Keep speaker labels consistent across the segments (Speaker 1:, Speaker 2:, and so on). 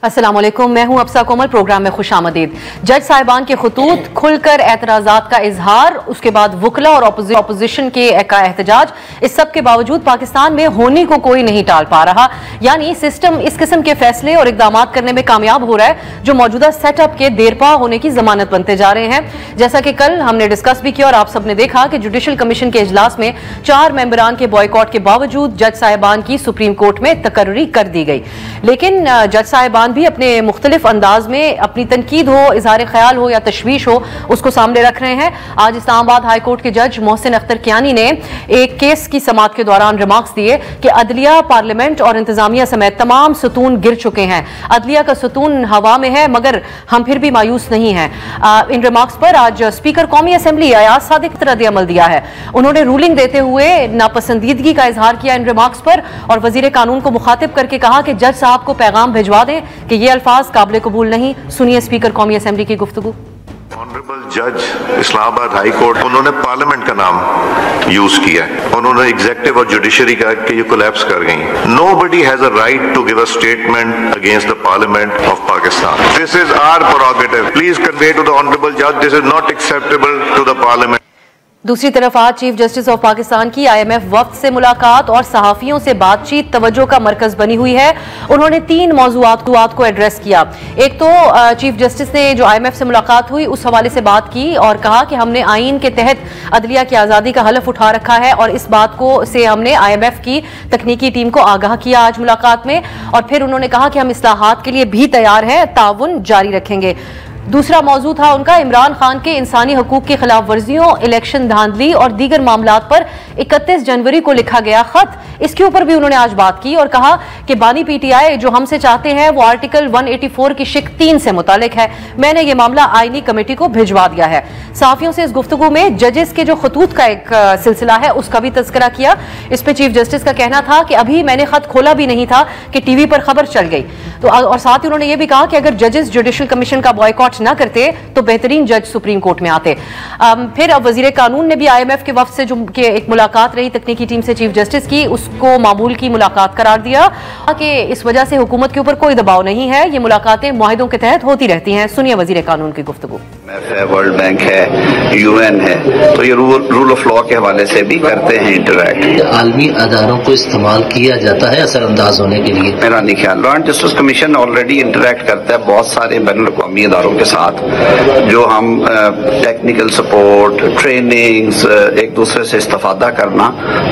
Speaker 1: अस्सलामुअलैकुम, मैं हूं अफसा कोमल। प्रोग्राम में खुशामदीद। जज साहिबान के खतूत खुलकर एतराज़ात का इजहार, उसके बाद वकला और अपोजिशन के का एहतजाज, इस सब के बावजूद पाकिस्तान में होनी को कोई नहीं टाल पा रहा। यानी सिस्टम इस किस्म के फैसले और इकदाम करने में कामयाब हो रहा है जो मौजूदा सेटअप के देरपा होने की जमानत बनते जा रहे हैं। जैसा कि कल हमने डिस्कस भी किया और आप सबने देखा कि जुडिशल कमीशन के इजलास में 4 मेंबरान के बॉयकॉट के बावजूद जज साहिबान की सुप्रीम कोर्ट में तकर्री कर दी गई। लेकिन जज साहिबान भी अपने मुख्तलिफ अंदाज में अपनी तनकीद हो, इजहार ख्याल हो या तशवीश हो, उसको सामने रख रहे हैं। आज इस्लामाबाद हाई कोर्ट के जज मोहसिन अख्तर कियानी ने एक केस की समाअत के दौरान रिमार्क्स दिए कि अदलिया, पार्लियामेंट और इंतजामिया समेत तमाम सतून गिर चुके हैं। अदलिया का सतून हवा में है मगर हम फिर भी मायूस नहीं हैं। इन रिमार्क्स पर आज स्पीकर कौमी असम्बली अयाज सादिक रद्द अमल दिया है। उन्होंने रूलिंग देते हुए नापसंदीदगी का इजहार किया इन रिमार्क्स पर और वजीर कानून को मुखातिब करके कहा कि जज साहब को पैगाम भिजवा दें कि ये अल्फाज काबिल कबूल नहीं। सुनिए स्पीकर कौमी असम्बली की गुफ्तगू।
Speaker 2: ऑनरेबल जज इस्लामाबाद हाई कोर्ट, उन्होंने पार्लियामेंट का नाम यूज किया है। उन्होंने एग्जीक्यूटिव और जुडिशरी का कि ये कोलैप्स कर गई। Nobody has a right to give a statement against the parliament of Pakistan. This is our prerogative. Please convey to the honourable जज this is not acceptable to the parliament.
Speaker 1: दूसरी तरफ आज चीफ जस्टिस ऑफ पाकिस्तान की IMF वफ्द से मुलाकात और सहाफियों से बातचीत तवज्जो का मरकज बनी हुई है। उन्होंने 3 मौजूआत को एड्रेस किया। एक तो चीफ जस्टिस ने जो IMF से मुलाकात हुई उस हवाले से बात की और कहा कि हमने आइन के तहत अदलिया की आज़ादी का हलफ उठा रखा है और इस बात को से हमने IMF की तकनीकी टीम को आगाह किया आज मुलाकात में। और फिर उन्होंने कहा कि हम इस्लाहात के लिए भी तैयार हैं, ताउन जारी रखेंगे। दूसरा मौजू था उनका इमरान खान के इंसानी हकूक की खिलाफ वर्जियों, इलेक्शन धांधली और दीगर मामलात पर 31 जनवरी को लिखा गया खत। इसके ऊपर भी उन्होंने आज बात की और कहा कि बानी PTI जो हमसे चाहते हैं वो आर्टिकल 184 की शिक 3 से मुतालिक है। मैंने ये मामला आईनी कमेटी को भिजवा दिया है। सहाफियों से इस गुफ्तगू में जजेस के जो खतूत का एक सिलसिला है उसका भी तज़किरा किया। इस पर चीफ जस्टिस का कहना था कि अभी मैंने खत खोला भी नहीं था कि टीवी पर खबर चल गई। तो और साथ ही उन्होंने ये भी कहा कि अगर जजेस जुडिशल कमीशन का बॉयकॉट ना करते तो बेहतरीन जज सुप्रीम कोर्ट में आते। फिर अब वजीर कानून ने भी IMF के वफ्द से जो कि एक मुलाकात रही तकनीकी टीम से चीफ जस्टिस की, उसको मामूल की मुलाकात करार दिया कि इस वजह से हुकूमत के ऊपर कोई दबाव नहीं है, ये मुलाकातें मुआहिदों के तहत होती रहती हैं। सुनिए वजीर कानून की गुफ्तगू।
Speaker 3: वर्ल्ड बैंक है, UN है, तो ये रूल ऑफ लॉ के हवाले से भी करते हैं इंटरैक्ट।
Speaker 4: आलमी अदारों को इस्तेमाल किया जाता है असरअंदाज होने के लिए।
Speaker 3: मेरा नहीं ख्याल। Law and justice commission already interact करता है बहुत सारे बैनुल अक़वामी अदारों के साथ, जो हम टेक्निकल सपोर्ट, ट्रेनिंग्स, एक दूसरे से इस्तेफादा करना,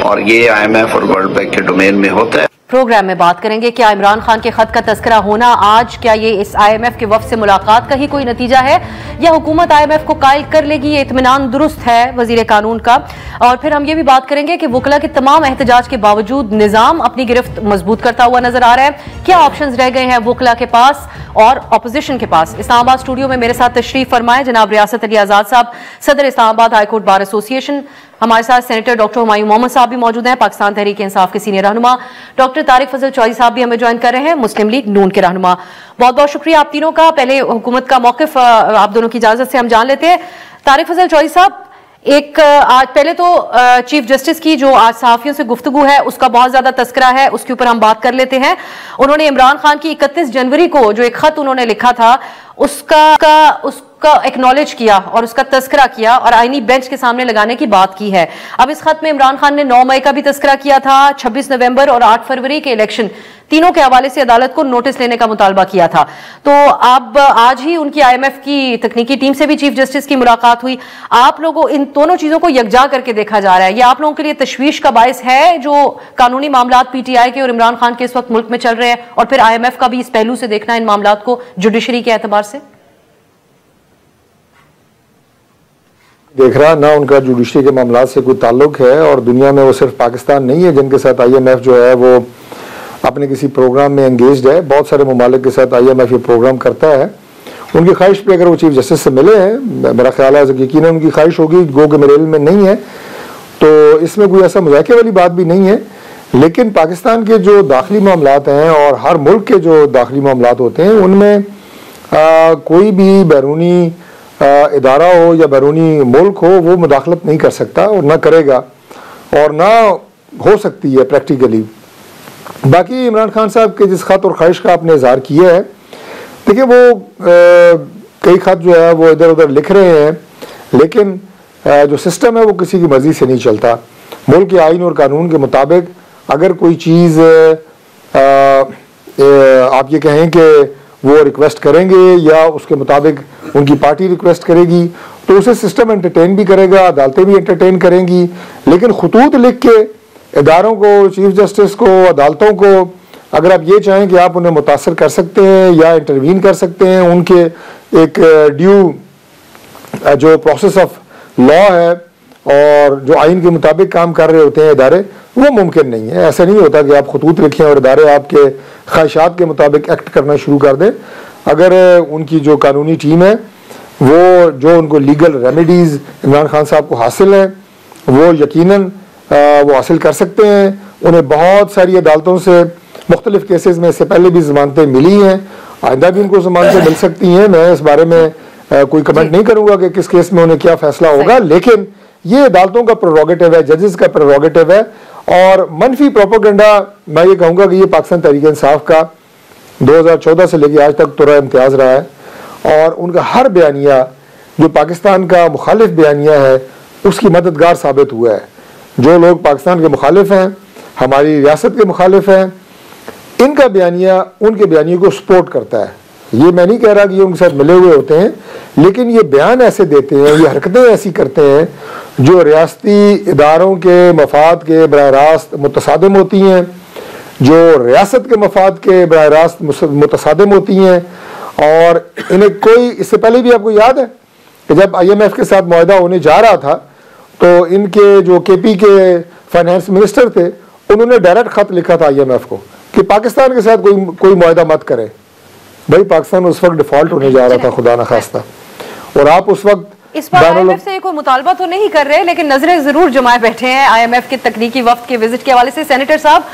Speaker 3: और ये IMF और वर्ल्ड बैंक के डोमेन में होता है।
Speaker 1: प्रोग्राम में बात करेंगे क्या इमरान खान के खत का तस्करा होना आज, क्या ये इस IMF के वफ्द से मुलाकात का ही कोई नतीजा है या हुकूमत IMF को कायल कर लेगी? ये इत्मीनान दुरुस्त है वजीर कानून का। और फिर हम ये भी बात करेंगे कि वकला के तमाम एहतजाज के बावजूद निजाम अपनी गिरफ्त मजबूत करता हुआ नजर आ रहा है। क्या ऑप्शंस रह गए हैं वकला के पास और अपोजिशन के पास? इस्लामाबाद स्टूडियो में मेरे साथ तशरीफ फरमाए जनाब रियासत अली आजाद साहब, सदर Islamabad high court bar association. हमारे साथ सेनेटर डॉक्टर हुमायूं मोहम्मद साहब भी मौजूद हैं, पाकिस्तान तहरीक इंसाफ के सीनियर रहनुमा। डॉक्टर तारिक फजल चौधरी साहब भी हमें ज्वाइन कर रहे हैं, मुस्लिम लीग नून के रहनुमा। बहुत बहुत शुक्रिया आप तीनों का। पहले हुकूमत का मौकिफ आप दोनों की इजाजत से हम जान लेते हैं। तारिक फजल चौधरी साहब, एक आज पहले तो चीफ जस्टिस की जो आज सहाफियों से गुफ्तगू है उसका बहुत ज्यादा तस्करा है, उसके ऊपर हम बात कर लेते हैं। उन्होंने इमरान खान की 31 जनवरी को जो एक खत उन्होंने लिखा था उसका एक्नॉलेज किया और उसका तस्करा किया और आईनी बेंच के सामने लगाने की बात की है। अब इस खत में इमरान खान ने 9 मई का भी तस्करा किया था, 26 नवंबर और 8 फरवरी के इलेक्शन तीनों के हवाले से अदालत को नोटिस लेने का मुतालबा किया था। तो अब आज ही उनकी IMF की तकनीकी टीम से भी चीफ जस्टिस की मुलाकात हुई। आप लोगों इन दोनों चीजों को यकजा करके देखा जा रहा है, ये आप लोगों के लिए तशवीश का बायस है जो कानूनी मामलात PTI के और इमरान खान के इस वक्त मुल्क में चल रहे हैं, और फिर IMF का भी इस पहलू से देखना इन मामलात को जुडिशरी के एतबार से?
Speaker 5: देख रहा ना उनका जुडिशरी के मामलात से कोई ताल्लुक है, और दुनिया में वो सिर्फ पाकिस्तान नहीं है जिनके साथ IMF जो है वो अपने किसी प्रोग्राम में एंगेज्ड है। बहुत सारे ममालिक के साथ IMF ये प्रोग्राम करता है। उनकी ख्वाहिश पे अगर वो चीफ जस्टिस से मिले हैं, मेरा ख्याल है यकीनन उनकी ख्वाहिश होगी, गो के मेरे इल्म में नहीं है, तो इसमें कोई ऐसा मजाके वाली बात भी नहीं है। लेकिन पाकिस्तान के जो दाखिली मामलात हैं और हर मुल्क के जो दाखिली मामलात होते हैं उनमें कोई भी बैरूनी इदारा हो या बैरूनी मुल्क हो वो मुदाखलत नहीं कर सकता और ना करेगा और ना हो सकती है प्रैक्टिकली। बाकी इमरान खान साहब के जिस खत और ख्वाहिश का आपने इजहार किया है, देखिए वो कई खत जो है वो इधर उधर लिख रहे हैं, लेकिन जो सिस्टम है वो किसी की मर्जी से नहीं चलता। मुल्क के आइन और कानून के मुताबिक अगर कोई चीज़ आप ये कहें कि वो रिक्वेस्ट करेंगे या उसके मुताबिक उनकी पार्टी रिक्वेस्ट करेगी तो उसे सिस्टम एंटरटेन भी करेगा, अदालतें भी एंटरटेन करेंगी। लेकिन खतूत लिख के इदारों को, चीफ जस्टिस को, अदालतों को अगर आप ये चाहें कि आप उन्हें मुतासर कर सकते हैं या इंटरवीन कर सकते हैं, उनके एक ड्यू जो प्रोसेस ऑफ लॉ है और जो आइन के मुताबिक काम कर रहे होते हैं इदारे, वो मुमकिन नहीं है। ऐसा नहीं होता कि आप खतूत लिखें और इदारे आपके ख्वाहिशात के मुताबिक एक्ट करना शुरू कर दें। अगर उनकी जो कानूनी टीम है वो जो उनको लीगल रेमेडीज़ इमरान खान साहब को हासिल है वो यकीनन वो हासिल कर सकते हैं। उन्हें बहुत सारी अदालतों से मुख्तलिफ केसेस में इससे पहले भी ज़मानतें मिली हैं, आइंदा भी उनको ज़मानतें मिल सकती हैं। मैं इस बारे में कोई कमेंट नहीं करूँगा कि किस केस में उन्हें क्या फैसला होगा, लेकिन ये अदालतों का प्रेरोगेटिव है, जजेस का प्रेरोगेटिव है। और मनफी प्रोपेगेंडा मैं ये कहूँगा कि ये पाकिस्तान तहरीक इंसाफ का 2014 से लेकर आज तक तुरा इम्तियाज़ रहा है और उनका हर बयानिया जो पाकिस्तान का मुखालिफ बयानिया है उसकी मददगार साबित हुआ है। जो लोग पाकिस्तान के मुखालिफ हैं, हमारी रियासत के मुखालिफ हैं, इनका बयानिया उनके बयानियों को सपोर्ट करता है। ये मैं नहीं कह रहा कि ये उनके साथ मिले हुए होते हैं, लेकिन ये बयान ऐसे देते हैं, ये हरकतें ऐसी करते हैं जो रियासती इदारों के मफाद के बराह रास्त मुतसादिम होती हैं, जो रियासत के मफाद के बराह रास्त मुतसादिम होती हैं। और इन्हें कोई, इससे पहले भी आपको याद है कि जब IMF के साथ मुआहदा होने जा रहा था तो इनके जो KP के फाइनेंस मिनिस्टर थे उन्होंने डायरेक्ट खत लिखा था IMF को कि पाकिस्तान के साथ कोई मुआहदा मत करे। भाई पाकिस्तान उस वक्त डिफॉल्ट होने जा रहा था, खुदा न खास्ता, और आप उस वक्त
Speaker 1: इस बार IMF से कोई मुतालबा तो नहीं कर रहे, लेकिन नजरें जरूर जमाए बैठे हैं IMF के तकनीकी वफ्द के विजिट के हवाले से। सेनेटर साहब,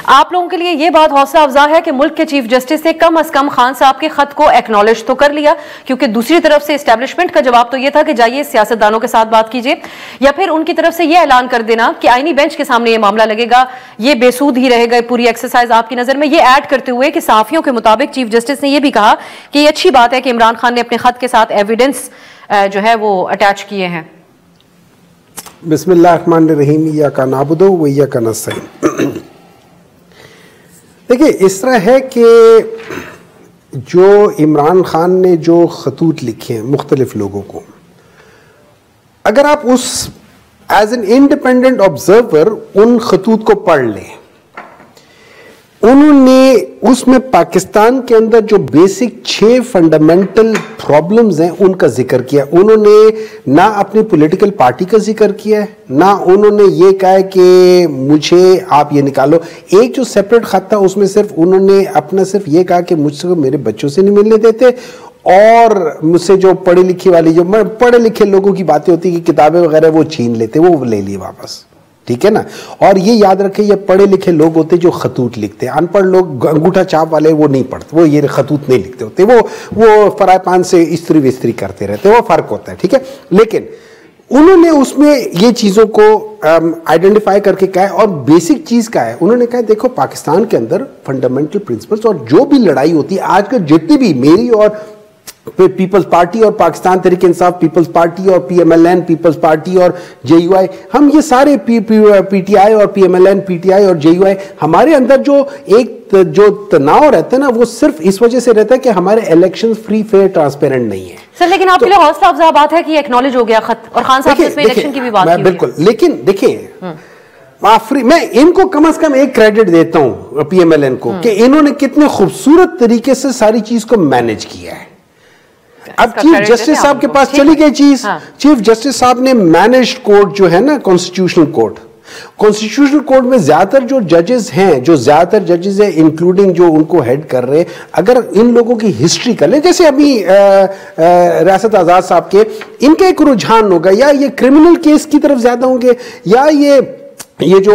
Speaker 1: आप लोगों के लिए ये बात हौसला अफजा है कि मुल्क के चीफ जस्टिस ने कम अज कम खान साहब के खत को एक्नॉलेज तो कर लिया, क्योंकि दूसरी तरफ से एस्टेब्लिशमेंट का जवाब तो ये था कि जाइए सियासतदानों के साथ बात कीजिए, या फिर उनकी तरफ से ये ऐलान कर देना कि आईनी बेंच के सामने ये मामला लगेगा, ये बेसूद ही रहेगा पूरी एक्सरसाइज आपकी नजर में। ये ऐड करते हुए कि सहाफियों के मुताबिक चीफ जस्टिस ने यह भी कहा कि ये अच्छी बात है कि इमरान खान ने अपने खत के साथ एविडेंस जो है वो अटैच किए हैं।
Speaker 6: बिस्मिल्लाहिर्रहमानिर्रहीम, इय्याका नअबुदु व इय्याका नस्तईन। देखिए, इस तरह है कि जो इमरान खान ने जो खतूत लिखे हैं मुख्तलिफ लोगों को, अगर आप उस एज एन इंडिपेंडेंट ऑब्जर्वर उन खतूत को पढ़ लें, उन्होंने उसमें पाकिस्तान के अंदर जो बेसिक 6 फंडामेंटल प्रॉब्लम्स हैं उनका जिक्र किया। उन्होंने ना अपनी पॉलिटिकल पार्टी का जिक्र किया है, ना उन्होंने ये कहा है कि मुझे आप ये निकालो। एक जो सेपरेट खत था उसमें सिर्फ उन्होंने अपना सिर्फ ये कहा कि मुझसे मेरे बच्चों से नहीं मिलने देते, और मुझसे जो पढ़े लिखे वाली जो पढ़े लिखे लोगों की बातें होती कि किताबें वगैरह वो छीन लेते, वो ले लिए वापस, ठीक है ना। और ये याद रखें, ये पढ़े लिखे लोग होते जो खतूत लिखते हैं, अनपढ़ लोग अंगूठा छाप वाले वो नहीं पढ़ते, वो ये खतूत नहीं लिखते होते, वो फराय पान से इस्त्री विस्त्री करते रहते, वो फर्क होता है, ठीक है। लेकिन उन्होंने उसमें ये चीज़ों को आइडेंटिफाई करके कहा है, और बेसिक चीज़ का है, उन्होंने कहा देखो पाकिस्तान के अंदर फंडामेंटल प्रिंसिपल्स और जो भी लड़ाई होती है आजकल जितनी भी मेरी और पीपल्स पार्टी और पाकिस्तान तहरीक इंसाफ पीपल्स पार्टी और PMLN पीपल्स पार्टी और JUI, हम ये सारे PTI और PMLN PTI और JUI, हमारे अंदर जो तनाव रहता है ना, वो सिर्फ इस वजह से रहता है कि हमारे इलेक्शन फ्री फेयर ट्रांसपेरेंट नहीं है
Speaker 1: सर। लेकिन आपके लिए हौसला अफजा बात है कि एक्नॉलेज हो गया खत, और खान साहब ने इसमें इलेक्शन की भी बात की।
Speaker 6: बिल्कुल, लेकिन देखिए मैं इनको कम से कम एक क्रेडिट देता हूं PMLN को कि इन्होंने कितने खूबसूरत तरीके से सारी चीज को मैनेज किया है। अब चीफ जस्टिस साहब के पास चली गई चीज, चीफ जस्टिस साहब ने मैनेज्ड कोर्ट जो है ना, कॉन्स्टिट्यूशनल कोर्ट में ज्यादातर जो जजेस हैं, जो ज्यादातर जजेस हैं इंक्लूडिंग जो उनको हेड कर रहे हैं, अगर इन लोगों की हिस्ट्री कर ले, जैसे अभी रियासत आजाद साहब के, इनका एक रुझान होगा, या ये क्रिमिनल केस की तरफ ज्यादा होंगे, या ये जो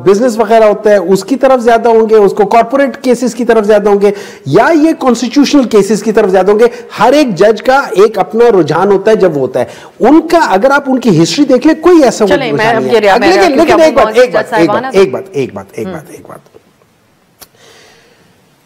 Speaker 6: बिजनेस वगैरह होता है उसकी तरफ ज्यादा होंगे, उसको कॉर्पोरेट केसेस की तरफ ज्यादा होंगे, या ये कॉन्स्टिट्यूशनल केसेस की तरफ ज्यादा होंगे। हर एक जज का एक अपना रुझान होता है जब वो होता है उनका, अगर आप उनकी हिस्ट्री देख ले कोई ऐसा रुझान नहीं है। लेकिन एक बात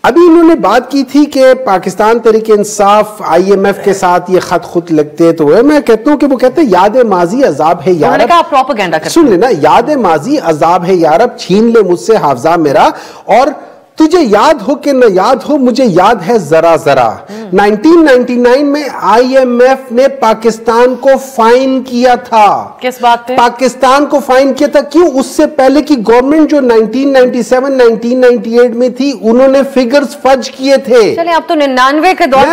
Speaker 6: अभी इन्होंने बात की थी कि पाकिस्तान तहरीक इंसाफ IMF के साथ ये खत खुद लिखते तो है। मैं कहता हूं कि वो कहते हैं याद माजी अजाब है यार,
Speaker 1: प्रोपेगेंडा
Speaker 6: सुन लेना, याद माजी अजाब है यार, अब छीन ले मुझसे हाफजा मेरा, और तुझे याद हो कि न याद हो मुझे याद है जरा जरा। 1999 में IMF ने पाकिस्तान को फाइन किया था।
Speaker 1: किस बात पे?
Speaker 6: पाकिस्तान को फाइन किया था, क्यों? उससे पहले की गवर्नमेंट जो 1997 1998 में थी, उन्होंने फिगर्स फज किए थे।
Speaker 1: चले अब तो 99 के दौर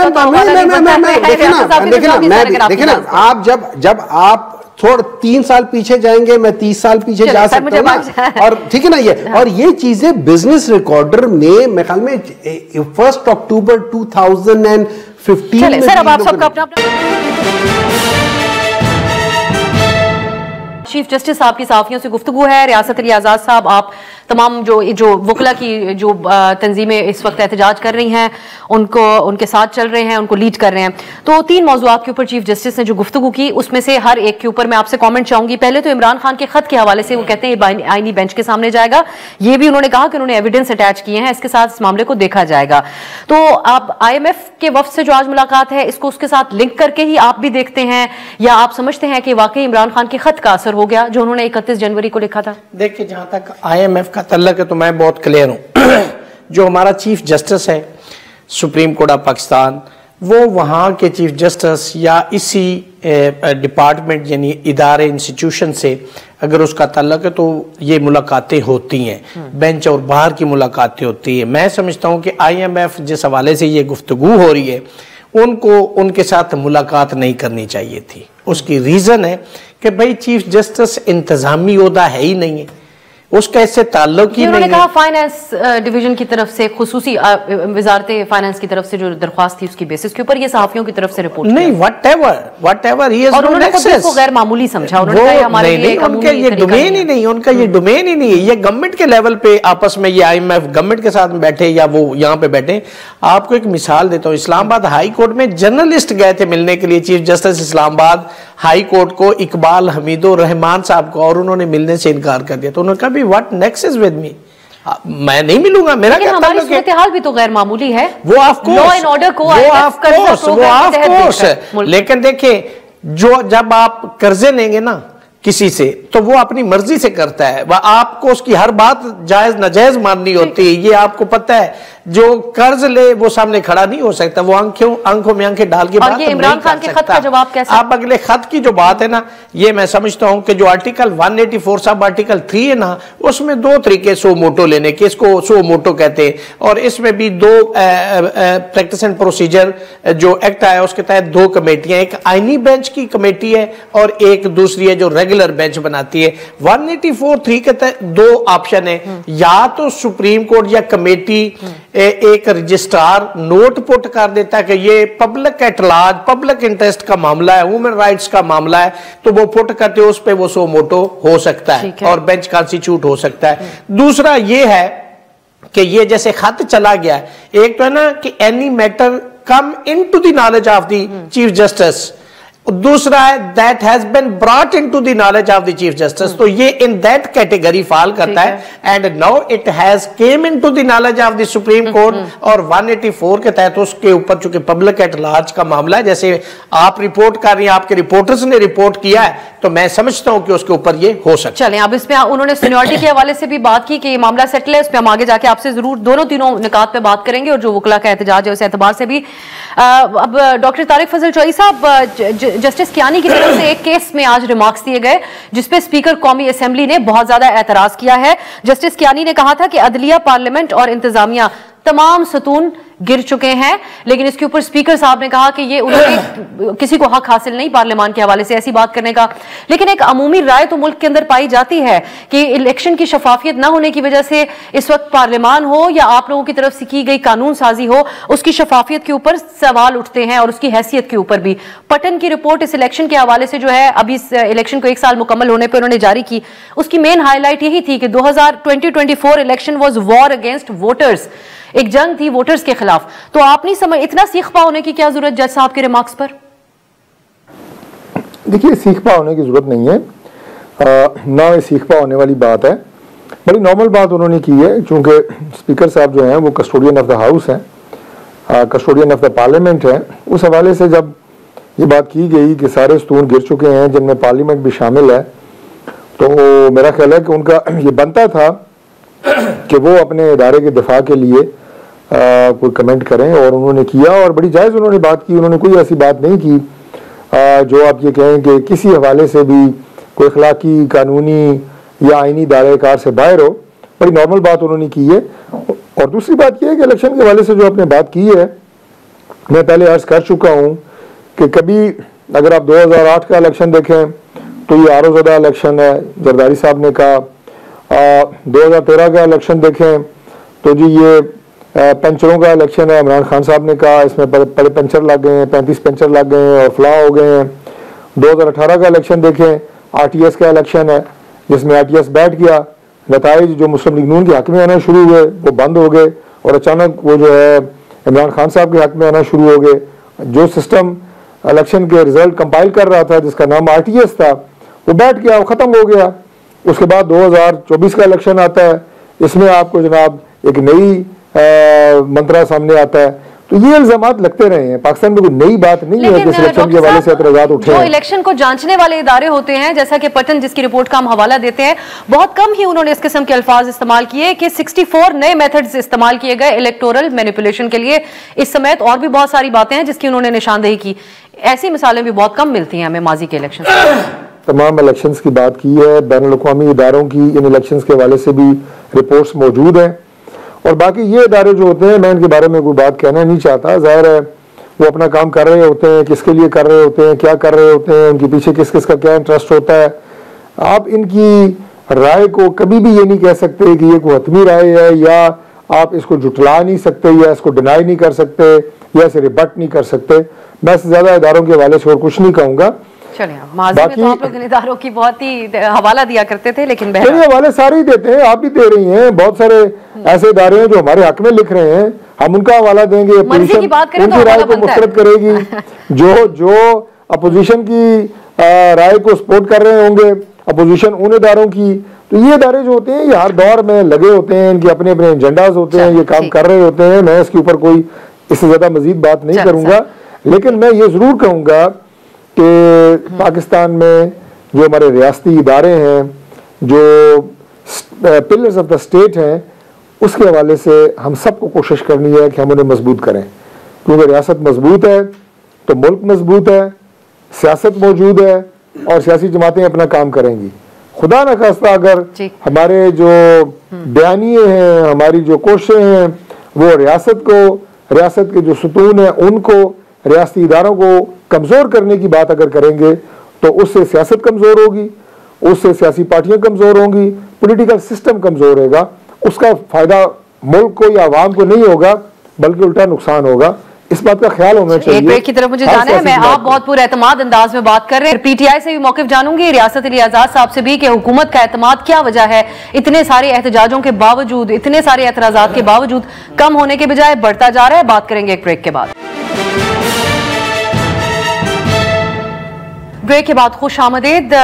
Speaker 6: देखना, आप जब आप थोड़ा 3 साल पीछे जाएंगे, मैं 30 साल पीछे जा सकता हूं ना, और ठीक है ना ये, और ये चीजें बिजनेस रिकॉर्डर में मेरे ख्याल में 1 अक्टूबर 2015 में।
Speaker 1: सर अब आप सबका अपना चीफ जस्टिस साहब की साफियों से गुफ्तगू है। रियासत अली आजाद साहब, आप तमाम जो वकला की जो तंजीमें इस वक्त एहतजाज कर रही हैं उनके साथ चल रहे हैं, उनको लीड कर रहे हैं। तो 3 मौज़ूआत के ऊपर चीफ जस्टिस ने जो गुफ्तगू की, उसमें से हर एक के ऊपर मैं आपसे कमेंट चाहूंगी। पहले तो इमरान खान के खत के हवाले से वो कहते हैं आईनी बेंच के सामने जाएगा। ये भी उन्होंने कहा कि उन्होंने एविडेंस अटैच किए हैं, इसके साथ इस मामले को देखा जाएगा। तो आप IMF के वफ्द से जो आज मुलाकात है, इसको उसके साथ लिंक करके ही आप भी देखते हैं, या आप समझते हैं कि वाकई इमरान खान के खत का असर हो गया जो उन्होंने 31 जनवरी को लिखा था?
Speaker 7: देखिए, जहां तक IMF का तल्लक है तो मैं बहुत क्लियर हूं। जो हमारा चीफ जस्टिस है सुप्रीम कोर्ट ऑफ पाकिस्तान, वो वहाँ के चीफ जस्टिस या इसी डिपार्टमेंट यानी इदारे इंस्टीट्यूशन से अगर उसका ताल्लुक है तो ये मुलाकातें होती हैं, बेंच और बाहर की मुलाकातें होती हैं। मैं समझता हूँ कि IMF जिस हवाले से ये गुफ्तगू हो रही है, उनको उनके साथ मुलाकात नहीं करनी चाहिए थी। उसकी रीज़न है कि भाई चीफ जस्टिस इंतज़ामी ओहदा है ही नहीं है, उसका इससे ताल्लुक ही नहीं है।
Speaker 1: कहा फाइनेंस डिवीजन की तरफ से, खुसूसी वजारत फाइनेंस की तरफ से जो दरख्वास्त थी उसकी बेसिस के ऊपर ये सहाफियों की तरफ से रिपोर्ट
Speaker 7: नहीं, whatever he has no access
Speaker 1: को गैर मामूली समझा उन्होंने कहा हमारे लिए
Speaker 7: उनका ये डोमेन ही नहीं, उनका ये डोमेन ही नहीं है। ये गवर्नमेंट के लेवल पे आपस में ये IMF गवर्नमेंट के साथ में बैठे या वो यहाँ पे बैठे। आपको एक मिसाल देता हूँ, इस्लामाबाद हाई कोर्ट में जर्नलिस्ट गए थे मिलने के लिए chief justice Islamabad high court को, इकबाल हमीदुर रहमान साहब को, और उन्होंने मिलने से इनकार कर दिया। तो उन्होंने कहा what next is with me, मैं नहीं मिलूंगा, मेरा क्या
Speaker 1: हमारी सूरत-ए-हाल भी तो गैर मामूली है।
Speaker 7: वो of course,
Speaker 1: law and order को
Speaker 7: ऑफ कोर्स, लेकिन देखिए जो जब आप कर्जे लेंगे ना किसी से तो वो अपनी मर्जी से करता है, वह आपको उसकी हर बात जायज नाजायज माननी होती है, ये आपको पता है। जो कर्ज ले वो सामने खड़ा नहीं हो सकता, वो आंखों में आंखें डाल के बात नहीं
Speaker 1: इमरान खान के खत का जवाब कैसे?
Speaker 7: आप अगले खत की जो बात है ना, ये मैं समझता हूं कि जो आर्टिकल 184 सब आर्टिकल 3 है ना, उसमें 2 तरीके सो मोटो लेने के, इसको सो मोटो कहते हैं, और इसमें भी 2 प्रैक्टिस एंड प्रोसीजर जो एक्ट आया उसके तहत 2 कमेटियां, एक आईनी बेंच की कमेटी है और एक दूसरी है जो रेगुलर बेंच बनाती है। 184(3) के तहत 2 ऑप्शन है, या तो सुप्रीम कोर्ट या कमेटी एक रजिस्ट्रार नोट पुट कर देता है कि ये public at large, public interest का मामला है, ह्यूमन राइट्स का मामला है, तो वो पुट करते उस पे वो सो मोटो हो सकता है और बेंच कॉन्स्टिट्यूट हो सकता है। दूसरा ये है कि ये जैसे खत चला गया, एक तो है ना कि any matter come into the knowledge of the chief justice, दूसरा है that has been brought into the knowledge of the chief justice, तो ये इन दैट कैटेगरी फॉल करता है। And now it has came into the knowledge of the Supreme Court, और 184 के तहत उसके ऊपर चूंकि पब्लिक एट लार्ज का मामला है, जैसे आप रिपोर्ट कर रही हैं, आपके रिपोर्टर्स ने रिपोर्ट किया है, तो मैं समझता हूं कि उसके ऊपर ये हो सकता है।
Speaker 1: चलें, अब इसमें उन्होंने सीनियरिटी के हवाले से भी बात की कि ये मामला सेटल है, उस पर हम आगे जाके आपसे जरूर तीनों निकात पे बात करेंगे, और जो वकला का एहतजाज है उस एतबार से भी। अब डॉक्टर तारिक फजल चौधरी साहब, जस्टिस कियानी की तरफ से एक केस में आज रिमार्क्स दिए गए जिसपे स्पीकर कौमी असेंबली ने बहुत ज्यादा एतराज किया है। जस्टिस कियानी ने कहा था कि अदलिया, पार्लियामेंट और इंतजामिया तमाम सतून गिर चुके हैं, लेकिन इसके ऊपर स्पीकर साहब ने कहा कि ये उन्हें किसी को हक हासिल नहीं पार्लियामान के हवाले से ऐसी बात करने का। लेकिन एक अमूमी राय तो मुल्क के अंदर पाई जाती है कि इलेक्शन की शफाफियत ना होने की वजह से इस वक्त पार्लियामान हो या आप लोगों की तरफ से की गई कानून साजी हो, उसकी शफाफियत के ऊपर सवाल उठते हैं और उसकी हैसियत के ऊपर भी। पटन की रिपोर्ट इस इलेक्शन के हवाले से जो है, अभी इस इलेक्शन को 1 साल मुकम्मल होने पर उन्होंने जारी की, उसकी मेन हाईलाइट यही थी कि 2024 election was war against voters, एक जंग थी वोटर्स के खिलाफ। तो आप नहीं समझ इतना सीखपा होने की क्या जरूरत जज साहब के रिमार्क्स पर?
Speaker 5: देखिए, सीखपा होने की जरूरत नहीं है, ना ये सीखपा होने वाली बात है। बड़ी नॉर्मल बात उन्होंने की है, क्योंकि स्पीकर साहब जो हैं वो कस्टोडियन ऑफ द हाउस हैं, कस्टोडियन ऑफ द पार्लियामेंट हैं। उस हवाले से जब ये बात की गई कि सारे स्तून गिर चुके हैं जिनमें पार्लियामेंट भी शामिल है, तो मेरा ख्याल है कि उनका ये बनता था कि वो अपने इदारे के दिफा के लिए कोई कमेंट करें, और उन्होंने किया और बड़ी जायज़ उन्होंने बात की। उन्होंने कोई ऐसी बात नहीं की जो आप ये कहें कि किसी हवाले से भी कोई अखलाकी, कानूनी या आईनी दायरे-कार से बाहर हो। बड़ी नॉर्मल बात उन्होंने की है। और दूसरी बात यह है कि इलेक्शन के हवाले से जो आपने बात की है, मैं पहले अर्ज कर चुका हूँ कि कभी अगर आप 2008 का इलेक्शन देखें तो ये आरोज़दा इलेक्शन है, जरदारी साहब ने कहा। 2013 का इलेक्शन देखें तो जी ये पंचरों का इलेक्शन है, इमरान खान साहब ने कहा इसमें बड़े पंचर लग गए हैं, 35 पंचर लग गए हैं और फ्लॉ हो गए हैं। 2018 का इलेक्शन देखें, आरटीएस का इलेक्शन है जिसमें आरटीएस बैठ गया, नताइज जो मुस्लिम लीग नून के हक में आना शुरू हुए वो बंद हो गए और अचानक वो जो है इमरान खान साहब के हक में आना शुरू हो गए। जो सिस्टम इलेक्शन के रिजल्ट कंपाइल कर रहा था जिसका नाम आरटीएस था वो बैठ गया, वो ख़त्म हो गया। उसके बाद 2024 का इलेक्शन आता है, इसमें आपको जनाब एक नई मंत्रा सामने आता है। तो ये इल्जामात लगते रहे हैं, पाकिस्तान में कोई नई बात नहीं है कि इलेक्शन के हवाले से एतराज़ात उठे हैं।
Speaker 1: जो इलेक्शन को जांचने वाले इदारे होते हैं, जैसा कि पटन जिसकी रिपोर्ट का हम हवाला देते हैं, बहुत कम ही उन्होंने इस किस्म के अल्फाज इस्तेमाल किए कि 64 नए मेथड्स इस्तेमाल किए गए इलेक्टोरल मैनिपुलेशन के लिए। इस समेत और भी बहुत सारी बातें हैं जिसकी उन्होंने निशानदेही की। ऐसी मिसालें भी बहुत कम मिलती हैं हमें माजी के इलेक्शन से।
Speaker 5: तमाम इलेक्शंस की बात की है, बैनुल अक़वामी इदारों की इन इलेक्शंस के हवाले से भी रिपोर्ट्स मौजूद हैं। और बाकी ये इदारे जो होते हैं, मैं इनके बारे में कोई बात कहना नहीं चाहता। ज़ाहिर है वो अपना काम कर रहे होते हैं, किसके लिए कर रहे होते हैं, क्या कर रहे होते हैं, उनके पीछे किस किस का क्या इंटरेस्ट होता है। आप इनकी राय को कभी भी ये नहीं कह सकते कि ये कोई हतमी राय है, या आप इसको जुटला नहीं सकते, या इसको डिनाई नहीं कर सकते, या इसे रिबट नहीं कर सकते। मैं इससे ज़्यादा इदारों के हवाले से और कुछ नहीं कहूँगा।
Speaker 1: माज़ी में तो आप लोग इन इदारों की बहुत ही हवाला दिया करते थे, लेकिन
Speaker 5: हवाले सारे ही देते हैं, आप भी दे रही हैं। बहुत सारे ऐसे इदारे हैं जो हमारे हक में लिख रहे हैं, हम उनका हवाला देंगे।
Speaker 1: की बात करें
Speaker 5: उनकी राय को मुस्तरद करेगी। जो अपोजिशन की राय को सपोर्ट कर रहे होंगे, अपोजिशन उन इदारों की। तो ये इदारे जो होते हैं ये हर दौर में लगे होते हैं, इनके अपने अपने एजेंडाज होते हैं, ये काम कर रहे होते हैं। मैं इसके ऊपर कोई इससे ज्यादा मजीद बात नहीं करूंगा, लेकिन मैं ये जरूर कहूंगा कि पाकिस्तान में जो हमारे रियासती इदारे हैं, जो पिलर्स ऑफ द स्टेट हैं, उसके हवाले से हम सबको कोशिश करनी है कि हम उन्हें मजबूत करें। क्योंकि रियासत मजबूत है तो मुल्क मजबूत है, सियासत मौजूद है और सियासी जमातें अपना काम करेंगी। खुदा न खास्ता अगर हमारे जो बयानिए हैं, हमारी जो कोशिशें हैं, वो रियासत के जो सुतून हैं उनको, रियासती इदारों को कमज़ोर करने की बात अगर करेंगे तो उससे सियासत कमज़ोर होगी, उससे सियासी पार्टियां कमज़ोर होंगी, पॉलिटिकल सिस्टम कमज़ोर होगा। उसका फ़ायदा मुल्क को या आवाम को नहीं होगा, बल्कि उल्टा नुकसान होगा। इस बात का ख्याल होना चाहिए।
Speaker 1: एक ब्रेक की तरफ मुझे जाना है। मैं आप बहुत पूरे एतमाद अंदाज में बात कर रहे हैं। पीटीआई से भी मौक़िफ़ जानूंगी, रियासत अली आज़ाद साहब से भी, कि हुकूमत का एतमाद क्या वजह है, इतने सारे एहतजाजों के बावजूद, इतने सारे एतराज़ात के बावजूद कम होने के बजाय बढ़ता जा रहा है। बात करेंगे एक ब्रेक के बाद। ब्रेक के बाद खुश आमदीद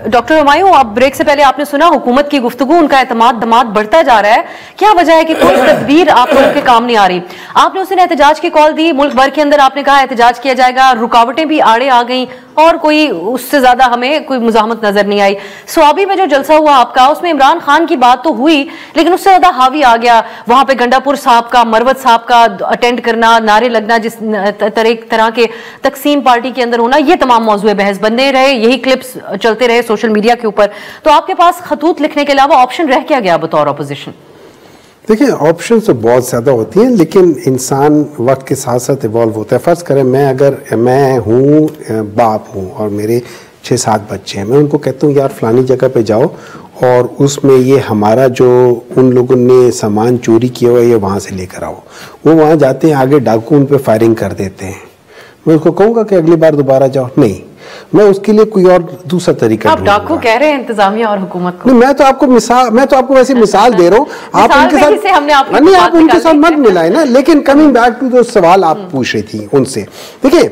Speaker 1: डॉक्टर हुमायूं। अब ब्रेक से पहले आपने सुना हुकूमत की गुफ्तगू, उनका एतमाद बढ़ता जा रहा है। क्या वजह है कि कोई तदबीर आप लोगों के काम नहीं आ रही? आपने उस दिन एहतजाज की कॉल दी, मुल्क भर के अंदर आपने कहा एहतजाज किया जाएगा, रुकावटें भी आड़े आ गई और कोई उससे ज्यादा हमें कोई मुजाहमत नजर नहीं आई। स्वाबी में जो जलसा हुआ आपका, उसमें इमरान खान की बात तो हुई, लेकिन उससे ज्यादा हावी आ गया वहां पे गंडापुर साहब का, मरवत साहब का अटेंड करना, नारे लगना, जिस तरह के तकसीम पार्टी के अंदर होना, ये तमाम मौजूद बहस बनने रहे, यही क्लिप्स चलते रहे सोशल मीडिया के ऊपर। तो आपके पास खतूत लिखने के अलावा ऑप्शन रह क्या गया बतौर अपोजिशन?
Speaker 6: देखिए, ऑप्शन तो बहुत ज़्यादा होती हैं, लेकिन इंसान वक्त के साथ साथ इवॉल्व होता है। फ़र्ज़ करें मैं हूँ बाप हूँ और मेरे 6-7 बच्चे हैं, मैं उनको कहता हूँ यार फ़लानी जगह पे जाओ और उसमें ये हमारा जो उन लोगों ने सामान चोरी किया हुआ है ये वहाँ से लेकर आओ। वो वहाँ जाते हैं, आगे डाकू उन पर फायरिंग कर देते हैं। मैं उसको कहूँगा कि अगली बार दोबारा जाओ? नहीं, मैं उसके लिए कोई और दूसरा तरीका
Speaker 1: आप डाकू कह रहे हैं इंतजामिया और हुकूमत को?
Speaker 6: नहीं, मैं तो आपको वैसे मिसाल दे रहा हूँ। आप उनके साथ मत मिलाए ना। लेकिन कमिंग बैक टू जो सवाल आप पूछ रही थी उनसे, देखिए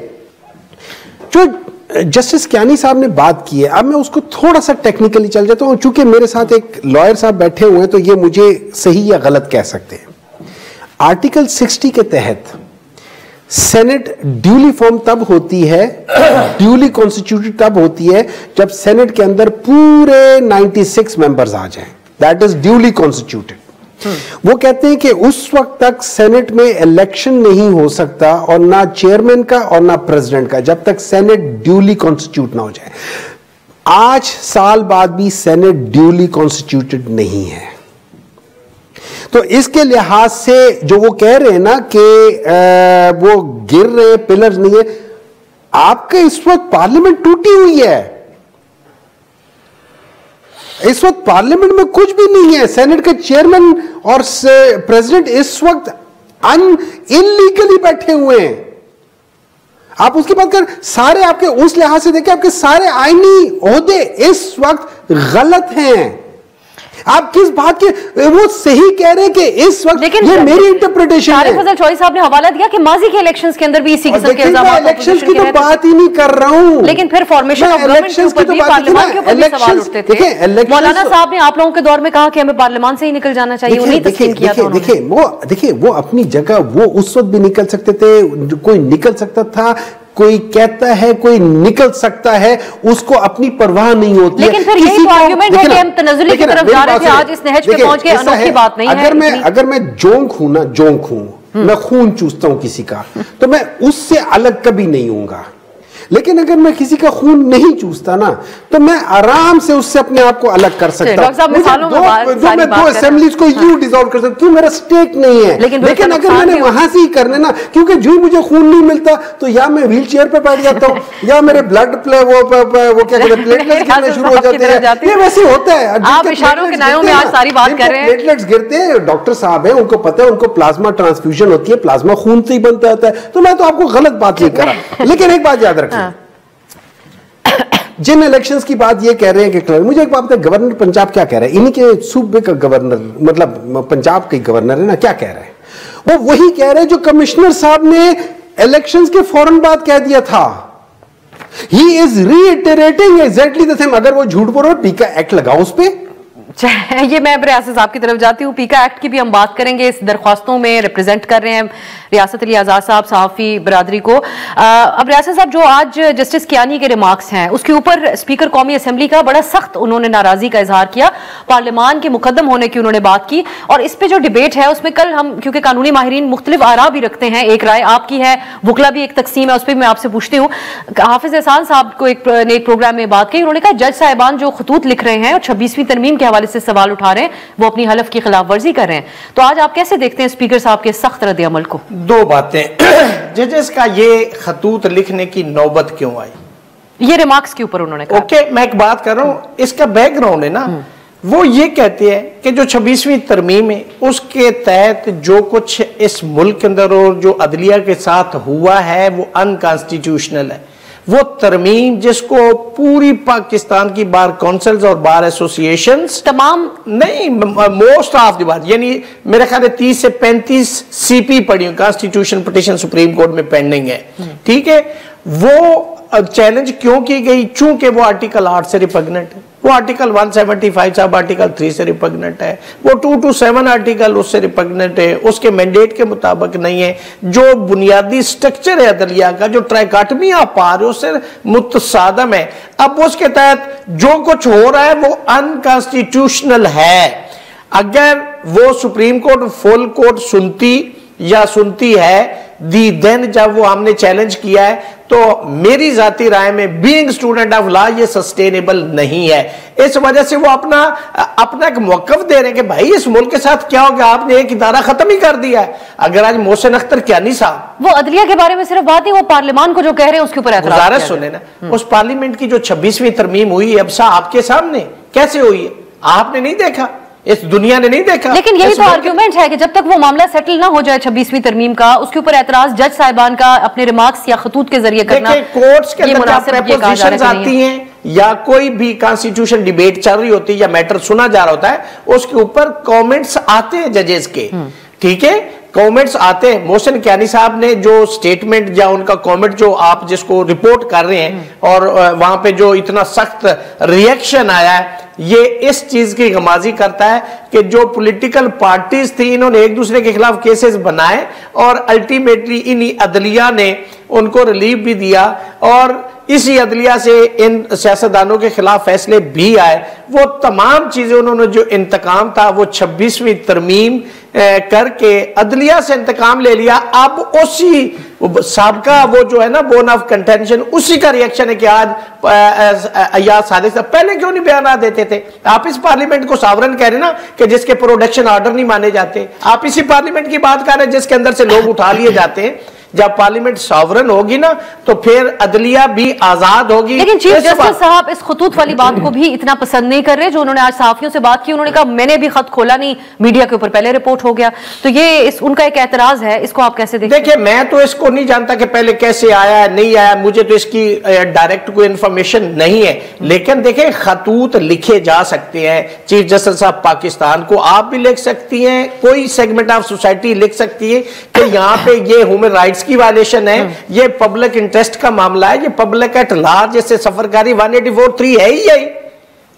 Speaker 6: जो जस्टिस कियानी साहब ने बात की है, अब मैं उसको थोड़ा सा टेक्निकली चल जाता हूं, चूंकि मेरे साथ एक लॉयर साहब बैठे हुए हैं तो ये मुझे सही या गलत कह सकते हैं। आर्टिकल 60 के तहत सेनेट ड्यूली फॉर्म तब होती है, ड्यूली कॉन्स्टिट्यूटेड तब होती है जब सेनेट के अंदर पूरे 96 मेंबर्स आ जाएं, दैट इज ड्यूली कॉन्स्टिट्यूटेड। वो कहते हैं कि उस वक्त तक सेनेट में इलेक्शन नहीं हो सकता, और ना चेयरमैन का और ना प्रेसिडेंट का, जब तक सेनेट ड्यूली कॉन्स्टिट्यूट ना हो जाए। आज साल बाद भी सेनेट ड्यूली कॉन्स्टिट्यूटेड नहीं है। तो इसके लिहाज से जो वो कह रहे हैं ना कि वो गिर रहे पिलर नहीं है, आपके इस वक्त पार्लियामेंट टूटी हुई है, इस वक्त पार्लियामेंट में कुछ भी नहीं है। सेनेट के चेयरमैन और प्रेसिडेंट इस वक्त इनलीगली बैठे हुए हैं। आप उसकी बात कर, सारे आपके उस लिहाज से देखें, आपके सारे आईनी ओहदे इस वक्त गलत हैं। आप किस बात के, वो सही कह रहे हैं कि इस वक्त, लेकिन ये मेरी इंटरप्रिटेशन है।
Speaker 1: फजल चौधरी साहब ने हवाला दिया कि माजी के इलेक्शंस के अंदर भी इसी किस्म के इल्जामात,
Speaker 6: इलेक्शंस की तो बात ही नहीं कर रहा हूं,
Speaker 1: लेकिन फिर फॉर्मेशन ऑफ गवर्नमेंट के ऊपर भी, पार्लियामेंट के ऊपर भी सवाल उठते थे। मौलाना साहब ने आप लोगों के दौर में कहा कि हमें पार्लियामेंट से ही निकल जाना चाहिए, उन्हीं तस्लीम किया था उन्होंने।
Speaker 6: देखिए वो अपनी जगह, वो उस वक्त भी निकल सकते थे, कोई निकल सकता था, कोई कहता है कोई निकल सकता है, उसको अपनी परवाह नहीं होती।
Speaker 1: लेकिन फिर यही तो आर्गुमेंट है कि हम तनज़्ज़ुली की तरफ जा रहे थे, आज इस नहज पे पहुंच के अनोखी बात नहीं है।
Speaker 6: अगर मैं जोंक हूं ना, जोंक हूं, मैं खून चूसता हूं किसी का, तो मैं उससे अलग कभी नहीं हूंगा। लेकिन अगर मैं किसी का खून नहीं चूसता ना, तो मैं आराम से उससे अपने आप को अलग कर सकता हूं। मैं दो असेंबलीज को यूं डिसॉल्व कर सकता, क्यों, मेरा स्टेक नहीं है। लेकिन अगर मैंने वहां से ही करने ना, क्योंकि जो मुझे खून नहीं मिलता तो या मैं व्हील चेयर पे बैठ जाता हूँ, या मेरे ब्लड वो क्या कहते हैं, प्लेटलेट्स गिरने शुरू हो जाते हैं। ये वैसे होता है,
Speaker 1: आप इशारों के नायों में आज सारी बात कर रहे हैं।
Speaker 6: प्लेटलेट्स गिरते हैं, डॉक्टर साहब है, उनको पता है, उनको प्लाज्मा ट्रांसफ्यूजन होती है, प्लाज्मा खून से ही बनता है। तो मैं तो आपको गलत बात नहीं कर रहा, लेकिन एक बात याद रखिए, जिन इलेक्शंस की बात ये कह रहे हैं कि, मुझे एक बात बताए, गवर्नर पंजाब क्या कह रहा है, इन्हीं के सूबे का गवर्नर, मतलब पंजाब के गवर्नर है ना, क्या कह रहा है? वो वही कह रहे हैं जो कमिश्नर साहब ने इलेक्शंस के फौरन बाद कह दिया था। He is reiterating exactly the same. अगर वो झूठ बोल रहे, पीका एक्ट लगाओ उस पर।
Speaker 1: ये मैं रियासत साहब की तरफ जाती हूँ, पीका एक्ट की भी हम बात करेंगे। इस दरख्वास्तों में रिप्रेजेंट कर रहे हैं रियासत अली आज़ाद साहब सहाफ़ी बरादरी को। अब रियासत साहब, जो आज जस्टिस कियानी के रिमार्क्स हैं, उसके ऊपर स्पीकर कौमी असम्बली का बड़ा सख्त उन्होंने नाराजगी का इजहार किया, पार्लियामान के मुकद्दम होने की उन्होंने बात की। और इस पर जो डिबेट है उसमें कल हम, क्योंकि कानूनी माहिरीन मुख्तलिफ आरा भी रखते हैं, एक राय आपकी है, वकला भी एक तकसीम है, उस पर मैं आपसे पूछती हूँ। हाफिज एहसान साहब को एक प्रोग्राम में बात की, उन्होंने कहा जज साहिबान जो खतूत लिख रहे हैं और 26वीं तरमीम के हवाले से सवाल उठा रहे हैं, वो अपनी हलफ की खिलाफ वर्जी कर रहे हैं। तो आज आप कैसे देखते हैं स्पीकर साहब के सख्त रद्द अमल को?
Speaker 7: दो बातें, जजेस का ये खतूत लिखने की नौबत क्यों आई,
Speaker 1: ये रिमार्क्स के ऊपर उन्होंने कहा।
Speaker 7: ओके, मैं एक बात कर रहा हूं, इसका बैकग्राउंड है ना, वो ये कहते हैं कि जो 26वीं तरमीम है उसके तहत जो कुछ इस मुल्क के अंदर और जो अदलिया के साथ हुआ है वो अनकॉन्स्टिट्यूशनल है। वो तरमीम जिसको पूरी पाकिस्तान की बार काउंसिल्स और बार एसोसिएशंस, तमाम नहीं, मोस्ट ऑफ द बार, यानी मेरे ख्याल 30 से 35 सीपी पड़ी हुई, कॉन्स्टिट्यूशन पिटीशन सुप्रीम कोर्ट में पेंडिंग है, ठीक है। वो चैलेंज क्यों की गई? चूंकि वो आर्टिकल 8 से रिपग्नेंट है, वो आर्टिकल 175 साहब आर्टिकल 3 से रिपग्नेंट है, वो 227 आर्टिकल उससे रिपग्नेंट है, उसके मैंडेट के मुताबिक नहीं है। जो बुनियादी स्ट्रक्चर है अदलिया का, जो ट्राइकाटमी आप पा रहे हो, उससे मुतसादम है। अब उसके तहत जो कुछ हो रहा है वो अनकॉन्स्टिट्यूशनल है। अगर वो सुप्रीम कोर्ट फुल कोर्ट सुनती है दी देन, जब वो हमने चैलेंज किया है, तो मेरी जाती राय में बीइंग स्टूडेंट ऑफ लॉ ये सस्टेनेबल नहीं है। इस वजह से वो अपना एक मौकफ दे रहे हैं कि भाई इस मुल्क के साथ क्या हो गया, आपने एक इदारा खत्म ही कर दिया है। अगर आज मोहसिन अख्तर कियानी साहब,
Speaker 1: वो अदलिया के बारे में सिर्फ बात नहीं, वो पार्लियामान को जो कह रहे हैं उसके ऊपर
Speaker 7: गुजारिश सुने ना, उस पार्लियामेंट की जो 26वीं तरमीम हुई है, अब साहब आपके सामने कैसे हुई है, आपने नहीं देखा, इस दुनिया ने नहीं देखा।
Speaker 1: लेकिन यही तो आर्ग्यूमेंट है कि जब तक वो मामला सेटल ना हो जाए 26वीं तरमीम का, उसके ऊपर एतराज जज साहिबान का अपने रिमार्क्स या खतूत के जरिए करना,
Speaker 7: कोर्ट्स के अंदर प्रेपोजिशंस आती हैं या कोई भी कॉन्स्टिट्यूशन डिबेट चल रही होती है या मैटर सुना जा रहा होता है, उसके ऊपर कमेंट्स आते हैं जजेस के, ठीक है। कमेंट्स आते हैं। मोहसिन कियानी साहब ने जो स्टेटमेंट या उनका कमेंट जो आप जिसको रिपोर्ट कर रहे हैं और वहां पे जो इतना सख्त रिएक्शन आया है, ये इस चीज की गमाजी करता है कि जो पॉलिटिकल पार्टीज थी इन्होंने एक दूसरे के खिलाफ केसेस बनाए और अल्टीमेटली इन्हीं अदलिया ने उनको रिलीफ भी दिया और इसी अदलिया से इन सियासतदानों के खिलाफ फैसले भी आए। वो तमाम चीजें उन्होंने जो इंतकाम था वो 26वीं तरमीम करके अदलिया से इंतकाम ले लिया। अब उसी साबका वो जो है ना बोन ऑफ कंटेंशन, उसी का रिएक्शन है कि आज अय्याज सादिक साहब पहले क्यों नहीं बयान देते थे। आप इस पार्लियामेंट को सॉवरन कह रहे ना कि जिसके प्रोडक्शन ऑर्डर नहीं माने जाते, आप इसी पार्लियामेंट की बात कर रहे हैं जिसके अंदर से लोग उठा लिए जाते हैं। जब पार्लियामेंट सॉवरन होगी ना तो फिर अदलिया भी आजाद होगी।
Speaker 1: लेकिन चीफ जस्टिस साहब इस खतूत वाली बात को भी इतना पसंद नहीं कर रहे जो उन्होंने आज सहाफियों से बात की। उन्होंने कहा मैंने भी खत खोला नहीं, मीडिया के ऊपर पहले रिपोर्ट हो गया। तो ये उनका एक एतराज है, इसको आप कैसे देखते हैं?
Speaker 7: देखिए, मैं तो इसको नहीं जानता कि पहले कैसे आया नहीं आया, मुझे तो इसकी डायरेक्ट कोई इंफॉर्मेशन नहीं है। लेकिन देखें, खतूत लिखे जा सकते हैं। चीफ जस्टिस साहब पाकिस्तान को आप भी लिख सकती हैं, कोई सेगमेंट ऑफ सोसाइटी लिख सकती है कि यहाँ पे ये ह्यूमन राइट्स की वायलेशन है, ये पब्लिक इंटरेस्ट का मामला है, ये पब्लिक एट लार्ज जैसे सफरकारी 184(3) है ही यही।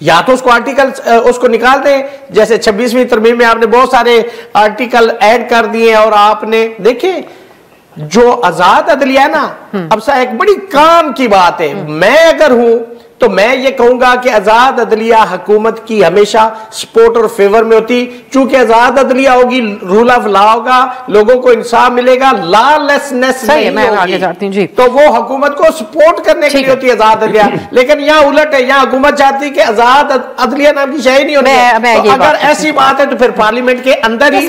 Speaker 7: या तो उसको आर्टिकल उसको निकाल दें, जैसे 26वीं तरमीम में आपने बहुत सारे आर्टिकल ऐड कर दिए और आपने देखिए जो आजाद अदलिया ना, अब सा एक बड़ी काम की बात है। मैं अगर हूं तो मैं ये कहूंगा कि आजाद अदलिया हुकूमत की हमेशा सपोर्ट और फेवर में होती, चूंकि आजाद अदलिया होगी, रूल ऑफ लॉ होगा, लोगों को इंसाफ मिलेगा, लॉलेसनेस नहीं होगी, तो वो हुकूमत को सपोर्ट करने के लिए होती है आजाद अदलिया। लेकिन यहाँ उलट है, यहाँ हुकूमत चाहती है कि आजाद अदलिया नाम की शय नहीं होनी। तो अगर ऐसी बात है तो फिर पार्लियामेंट के अंदर ही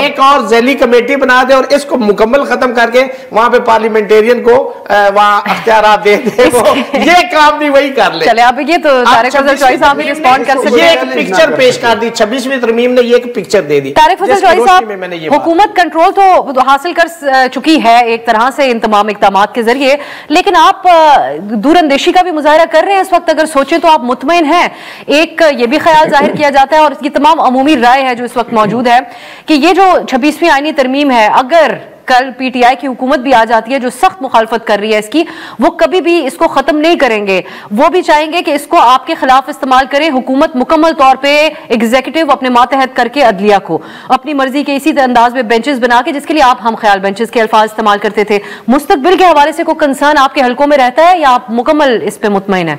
Speaker 7: एक और जैली कमेटी बना दे और इसको मुकम्मल खत्म करके वहां पे पार्लियामेंटेरियन को वहां अख्तियार दे दे। ये काम भी वही कर
Speaker 1: चले। अब ये तो तारिक फजल चौधरी साहब भी रिस्पॉन्ड कर सकते हैं।
Speaker 7: ये एक पिक्चर पेश कर दी, 26वीं तरमीम ने ये एक पिक्चर दे दी।
Speaker 1: तारिक फजल चौधरी साहब, हुकूमत कंट्रोल तो हासिल कर चुकी है एक तरह से इन तमाम इक़दाम के जरिए, लेकिन आप दूरअंदेशी का भी मुजाहरा कर रहे हैं इस वक्त। अगर सोचें तो आप मुतमईन हैं। एक ये भी ख्याल जाहिर किया जाता है और ये तमाम अमूमी राय है जो इस वक्त मौजूद है कि ये जो 26वीं आईनी तरमीम है, अगर कल पीटीआई की हुकूमत भी आ जाती है जो सख्त मुखालफत कर रही है इसकी, वो कभी भी इसको खत्म नहीं करेंगे। वो भी चाहेंगे कि इसको आपके खिलाफ इस्तेमाल करे हुकूमत, मुकम्मल तौर पे एग्जीक्यूटिव अपने मातहत करके अदलिया को अपनी मर्जी के इसी अंदाज में बेंचेस बना के, जिसके लिए आप हम ख्याल बेंचेस के अल्फाज इस्तेमाल करते थे, मुस्तकबिल के हवाले से कोई कंसर्न आपके हलकों में रहता है या आप मुकम्मल इस पे मुतमईन है?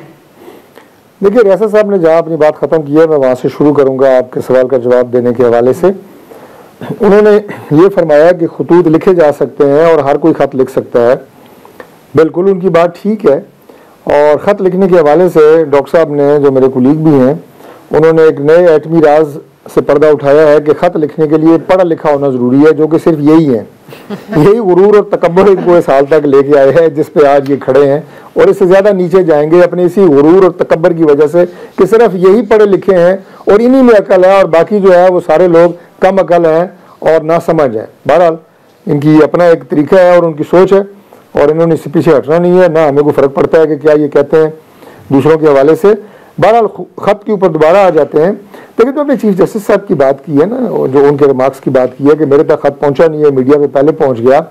Speaker 5: देखिए, रियासत साहब ने जहाँ अपनी बात खत्म की है मैं वहां से शुरू करूंगा आपके सवाल का जवाब देने के हवाले से। उन्होंने ये फरमाया कि खतूत लिखे जा सकते हैं और हर कोई खत लिख सकता है। बिल्कुल उनकी बात ठीक है। और ख़त लिखने के हवाले से डॉक्टर साहब ने, जो मेरे कुलीग भी हैं, उन्होंने एक नए एटमी राज से पर्दा उठाया है कि ख़त लिखने के लिए पढ़ा लिखा होना ज़रूरी है, जो कि सिर्फ यही है। यही गुरूर और तकब्बुर इनको इस हाल तक लेके आए हैं जिस पे आज ये खड़े हैं, और इससे ज़्यादा नीचे जाएंगे अपने इसी गुरूर और तकब्बुर की वजह से कि सिर्फ यही पढ़े लिखे हैं और इन्हीं में अकल है और बाकी जो है वो सारे लोग कम अकल हैं और ना समझ है। बहरहाल इनकी अपना एक तरीका है और उनकी सोच है और इन्होंने इससे पीछे हटना नहीं है, ना हमें को फ़र्क पड़ता है कि क्या ये कहते हैं दूसरों के हवाले से। बहरहाल ख़त के ऊपर दोबारा आ जाते हैं। लेकिन तो अपने चीफ जस्टिस साहब की बात की है ना, जो उनके रिमार्क्स की बात की है कि मेरे तक ख़त पहुंचा नहीं है, मीडिया पे पहले पहुंच गया।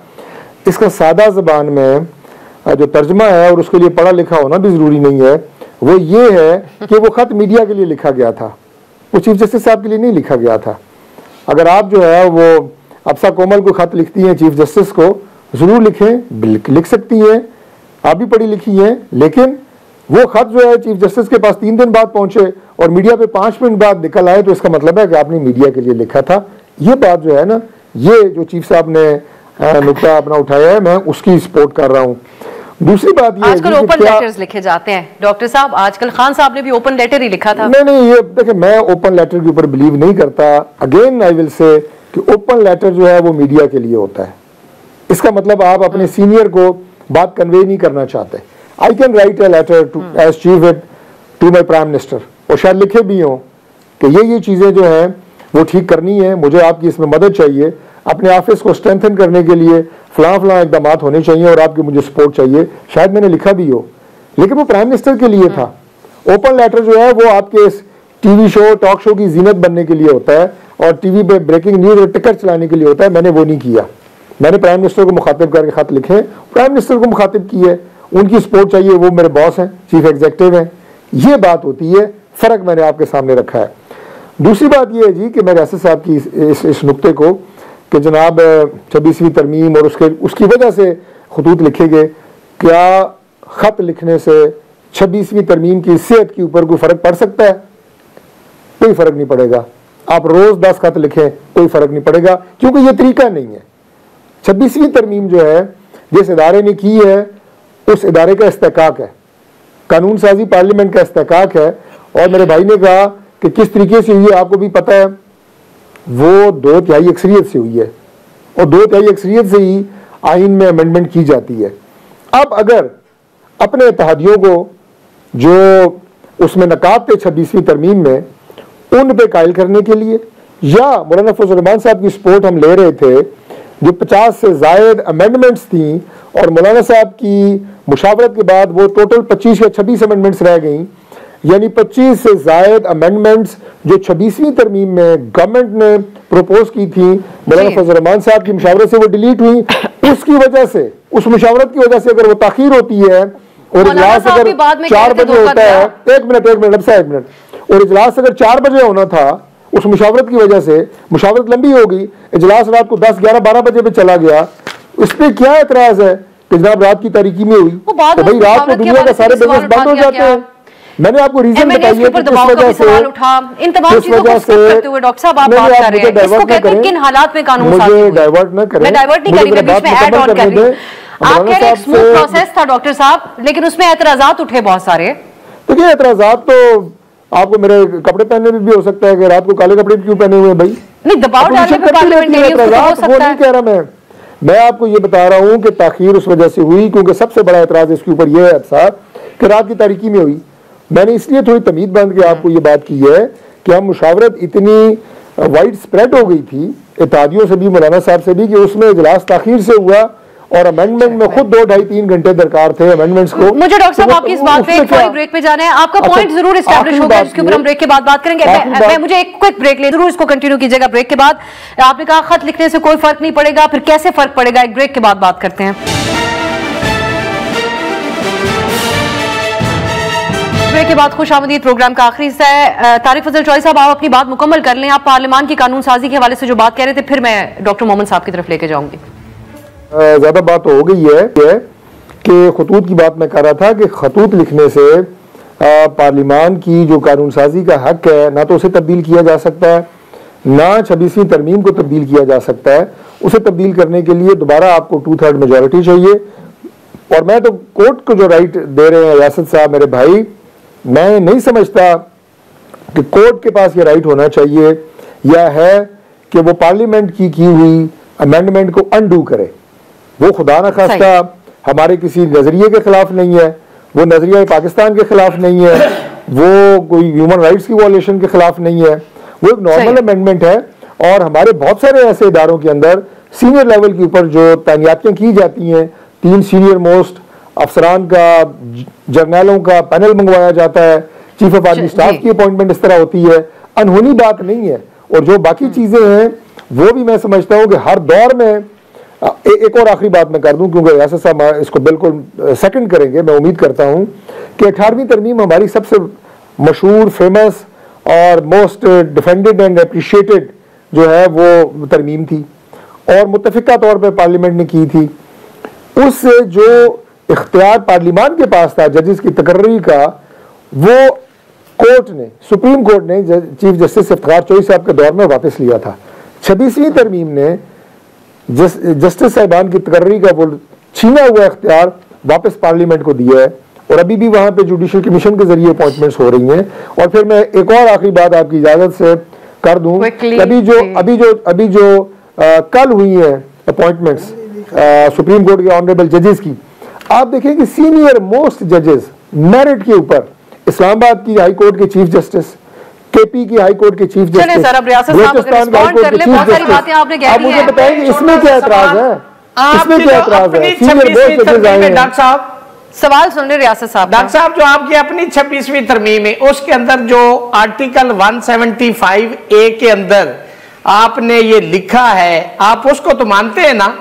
Speaker 5: इसका सादा ज़बान में जो तर्जमा है और उसके लिए पढ़ा लिखा होना भी ज़रूरी नहीं है, वो ये है कि वो ख़त मीडिया के लिए लिखा गया था, वो चीफ जस्टिस साहब के लिए नहीं लिखा गया था। अगर आप जो है वो अफसा कोमल को ख़त लिखती हैं चीफ जस्टिस को, ज़रूर लिखें, लिख सकती हैं, आप भी पढ़ी लिखी हैं, लेकिन वो खत जो है चीफ जस्टिस के पास 3 दिन बाद पहुंचे और मीडिया पे 5 मिनट बाद निकल आए, तो इसका मतलब है कि आपने मीडिया के लिए लिखा था। ये बात जो है ना, ये जो चीफ साहब ने नुक्ता अपना उठाया है, मैं उसकी सपोर्ट कर रहा हूँ। दूसरी बात ये
Speaker 1: आजकल ओपन लेटर्स लिखे जाते हैं डॉक्टर साहब, आजकल खान साहब ने भी ओपन लेटर ही लिखा था।
Speaker 5: नहीं, ये देखिए, मैं ओपन लेटर के ऊपर बिलीव नहीं करता। अगेन आई विल से कि ओपन लेटर जो है वो मीडिया के लिए होता है। इसका मतलब आप अपने सीनियर को बात कन्वे नहीं करना चाहते। I can write a letter to as chief to my prime minister, और शायद लिखे भी हों कि ये चीज़ें जो हैं वो ठीक करनी है, मुझे आपकी इसमें मदद चाहिए, अपने ऑफिस को स्ट्रेंथन करने के लिए फलां इकदाम होने चाहिए और आपकी मुझे सपोर्ट चाहिए। शायद मैंने लिखा भी हो, लेकिन वो प्राइम मिनिस्टर के लिए था। ओपन लेटर जो है वो आपके टीवी शो, टॉक शो की जीनत बनने के लिए होता है और टीवी पे ब्रेकिंग न्यूज और टिकर चलाने के लिए होता है, मैंने वो नहीं किया। मैंने प्राइम मिनिस्टर को मुखातिब करके खत लिखे, प्राइम मिनिस्टर को मुखातिब की है, उनकी सपोर्ट चाहिए, वो मेरे बॉस हैं, चीफ एग्जीक्यूटिव हैं, ये बात होती है, फर्क मैंने आपके सामने रखा है। दूसरी बात यह है जी कि मैं रियासत साहब की इस नुक्ते को कि जनाब 26वीं तरमीम और उसकी वजह से खतूत लिखेंगे, क्या खत लिखने से 26वीं तरमीम की सेहत के ऊपर कोई फर्क पड़ सकता है? कोई फर्क नहीं पड़ेगा। आप रोज 10 खत लिखें, कोई फर्क नहीं पड़ेगा, क्योंकि ये तरीका नहीं है। 26वीं तरमीम जो है जिस इदारे ने की है उस इदारे का इस्तेकाक है, कानून साजी पार्लियामेंट का इस्तेकाक है। और मेरे भाई ने कहा कि किस तरीके से हुई है आपको भी पता है, वो 2/3 अक्सरियत से हुई है और 2/3 अक्सरियत से ही आइन में अमेंडमेंट की जाती है। अब अगर अपने इत्तेहादियों को जो उसमें नकात थे 26वीं तरमीम में, उन पे कायल करने के लिए, या मौलाना फजल रहमान साहब की सपोर्ट हम ले रहे थे जो 50 से जायद अमेंडमेंट्स थी और मौलाना साहब की मुशावरत के बाद वो टोटल 25 या 26 अमेंडमेंट्स रह गई, यानी 25 से जायद अमेंडमेंट्स जो 26वीं तरमीम में गवर्नमेंट ने प्रपोज की थी, मौलाना फजल रहमान साहब की मुशावरत से वो डिलीट हुई। उसकी वजह से, उस मुशावरत की वजह से अगर वो ताखीर होती है और इजलास अगर 4 बजे होता है, एक मिनट और इजलास अगर 4 बजे होना था, उस मुशावरत की वजह से मुशावरत लंबी हो गई, इजलास रात को 10, 11, 12 बजे पे चला गया, इस पे क्या एतराज है कि जनाब रात की तारीकी में हुई? तो भाई रात को दुनिया के सारे बिजनेस बंद हो जाते हैं। मैंने आपको रीजन बताइए कि किस वजह से,
Speaker 1: इन तमाम चीजों को करते हुए डॉक्टर साहब आप बात कर रहे हैं, इसको कहते हैं किन हालात में कानून साजी हुई?
Speaker 5: डाइवर्ट न करें,
Speaker 1: मैं डाइवर्ट नहीं कर रही, मैं बीच में ऐड ऑन कर रही हूं। आप कह रहे हैं स्मूथ प्रोसेस था डॉक्टर साहब, लेकिन उसमें एतराजात उठे बहुत सारे।
Speaker 5: देखिए एतराजात तो आपको मेरे कपड़े पहनने में भी हो सकता है कि रात को काले कपड़े क्यों पहने हुए भाई?
Speaker 1: नहीं, दबाव डालने पे पार्लियामेंटेरियंस को हो सकता है।
Speaker 5: वो नहीं कह रहा मैं आपको ये बता रहा हूं कि ताखीर उस वजह से हुई क्योंकि सबसे बड़ा एतराज इसके ऊपर यह है साहब कि रात की तारीकी में हुई। मैंने इसलिए थोड़ी तमीद बांध के आपको ये बात की है कि हम मुशावरत इतनी वाइड स्प्रेड हो गई थी इत्तेहादियों से भी, मौलाना साहब से भी, कि उसमें इजलास ताखीर से हुआ और अमेंडमेंट में खुद 2, 2.5, 3 घंटे दरकार थे अमेंडमेंट्स को।
Speaker 1: मुझे डॉक्टर साहब आपकी इस बात पे एक ब्रेक पे जाना है, आपका पॉइंट जरूर एस्टैब्लिश होगा, इसके ऊपर हम ब्रेक के बाद बात करेंगे। मैं मुझे एक क्विक ब्रेक ले, जरूर इसको कंटिन्यू कीजिएगा ब्रेक के बाद। आपने कहा खत लिखने से कोई फर्क नहीं पड़ेगा, फिर कैसे फर्क पड़ेगा, एक ब्रेक के बाद बात करते हैं। ब्रेक के बाद खुश आमदीद प्रोग्राम का आखिरी हिस्सा है। तारिक फजल चौधरी साहब आप अपनी बात मुकम्मल कर लें, आप पार्लियामान की कानून साजी के हवाले से जो बात कह रहे थे, फिर मैं डॉक्टर मोहम्मद साहब की तरफ लेके जाऊंगी।
Speaker 5: ज्यादा बात हो गई है कि खतूत की बात मैं कर रहा था कि खतूत लिखने से पार्लियामान की जो कानून साजी का हक है ना तो उसे तब्दील किया जा सकता है, ना 26वीं तरमीम को तब्दील किया जा सकता है। उसे तब्दील करने के लिए दोबारा आपको 2/3 मेजोरिटी चाहिए। और मैं तो कोर्ट को जो राइट दे रहे हैं रियासत साहब मेरे भाई, मैं नहीं समझता कि कोर्ट के पास ये राइट होना चाहिए या है कि वो पार्लियामेंट की हुई अमेंडमेंट को अनडू करे। वो खुदा न खास्ता हमारे किसी नजरिए के खिलाफ नहीं है, वो नजरिया पाकिस्तान के खिलाफ नहीं है, वो कोई ह्यूमन राइट्स की वॉयलेशन के खिलाफ नहीं है, वो एक नॉर्मल अमेंडमेंट है। और हमारे बहुत सारे ऐसे इदारों के अंदर सीनियर लेवल के ऊपर जो तैनातियां की जाती हैं, 3 सीनियर मोस्ट अफसरान का, जर्नलों का पैनल मंगवाया जाता है, चीफ ऑफ आर्मी स्टाफ की अपॉइंटमेंट इस तरह होती है, अनहोनी बात नहीं है। और जो बाकी चीजें हैं वो भी मैं समझता हूँ कि हर दौर में एक और आखिरी बात मैं कर दूं क्योंकि रियासत साहब इसको बिल्कुल सेकंड करेंगे, मैं उम्मीद करता हूं कि 18वीं तरमीम हमारी सबसे मशहूर, फेमस और मोस्ट डिफेंडेड एंड अप्रिशिएटेड जो है वो तरमीम थी और मुत्तफिका तौर पे पार्लियामेंट ने की थी। उससे जो इख्तियार पार्लियामान के पास था जजेस की तकर्री का, वो कोर्ट ने, सुप्रीम कोर्ट ने चीफ जस्टिस इफ्तिखार चौधरी साहब के दौर में वापस लिया था। 26वीं तरमीम ने जस्टिस साहिबान की तकर्री का वो छीना हुआ इख्तियार वापस पार्लियामेंट को दिया है और अभी भी वहां पे जुडिशियल कमीशन के जरिए अपॉइंटमेंट्स हो रही हैं। और फिर मैं एक और आखिरी बात आपकी इजाजत से कर दूं, अभी जो कल हुई है अपॉइंटमेंट्स सुप्रीम कोर्ट के ऑनरेबल जजेस की, आप देखें कि सीनियर मोस्ट जजेस मेरिट के ऊपर इस्लामाबाद की हाई कोर्ट के चीफ जस्टिस, केपी की हाई कोर्ट के चीफ जस्टिस, बलूचिस्तान की हाई कोर्ट के चीफ जस्टिस, आप मुझे बताएंगे इसमें क्या एतराज है? इसमें क्या एतराज है? सीनियर मोस्ट जजेस आए हैं।
Speaker 7: डॉक्टर साहब
Speaker 1: सवाल सुन रहे रियासत साहब।
Speaker 7: डॉक्टर साहब जो आपकी अपनी 26वीं तरमीम है उसके अंदर जो आर्टिकल 175A के अंदर आपने ये लिखा है, आप उसको तो मानते हैं ना,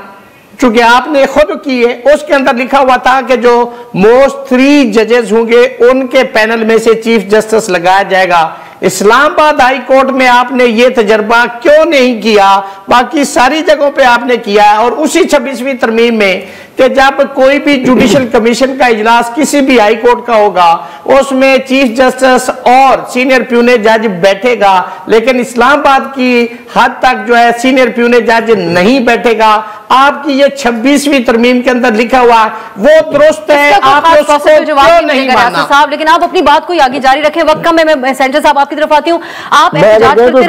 Speaker 7: चूंकि आपने खुद की है। उसके अंदर लिखा हुआ था कि जो मोस्ट 3 जजेस होंगे उनके पैनल में से चीफ जस्टिस लगाया जाएगा। इस्लामाबाद हाई कोर्ट में आपने ये तजर्बा क्यों नहीं किया? बाकी सारी जगहों पे आपने किया है। और उसी 26वीं तरमीम में कि जब कोई भी जुडिशल कमीशन का इजलास किसी भी हाई कोर्ट का होगा उसमें चीफ जस्टिस और सीनियर प्यूने जज बैठेगा, लेकिन इस्लामाबाद की हद तक जो है सीनियर प्यूने जज नहीं बैठेगा। आपकी ये 26वीं तरमीम के अंदर लिखा हुआ वो दुरुस्त है, आपने उसको क्यों नहीं माना?
Speaker 1: साहब, लेकिन आप अपनी बात को आगे जारी रखें। वक्त कम है, मैं सेंटर साहब आपकी तरफ आती हूँ। आप एहतजाज करते रहे,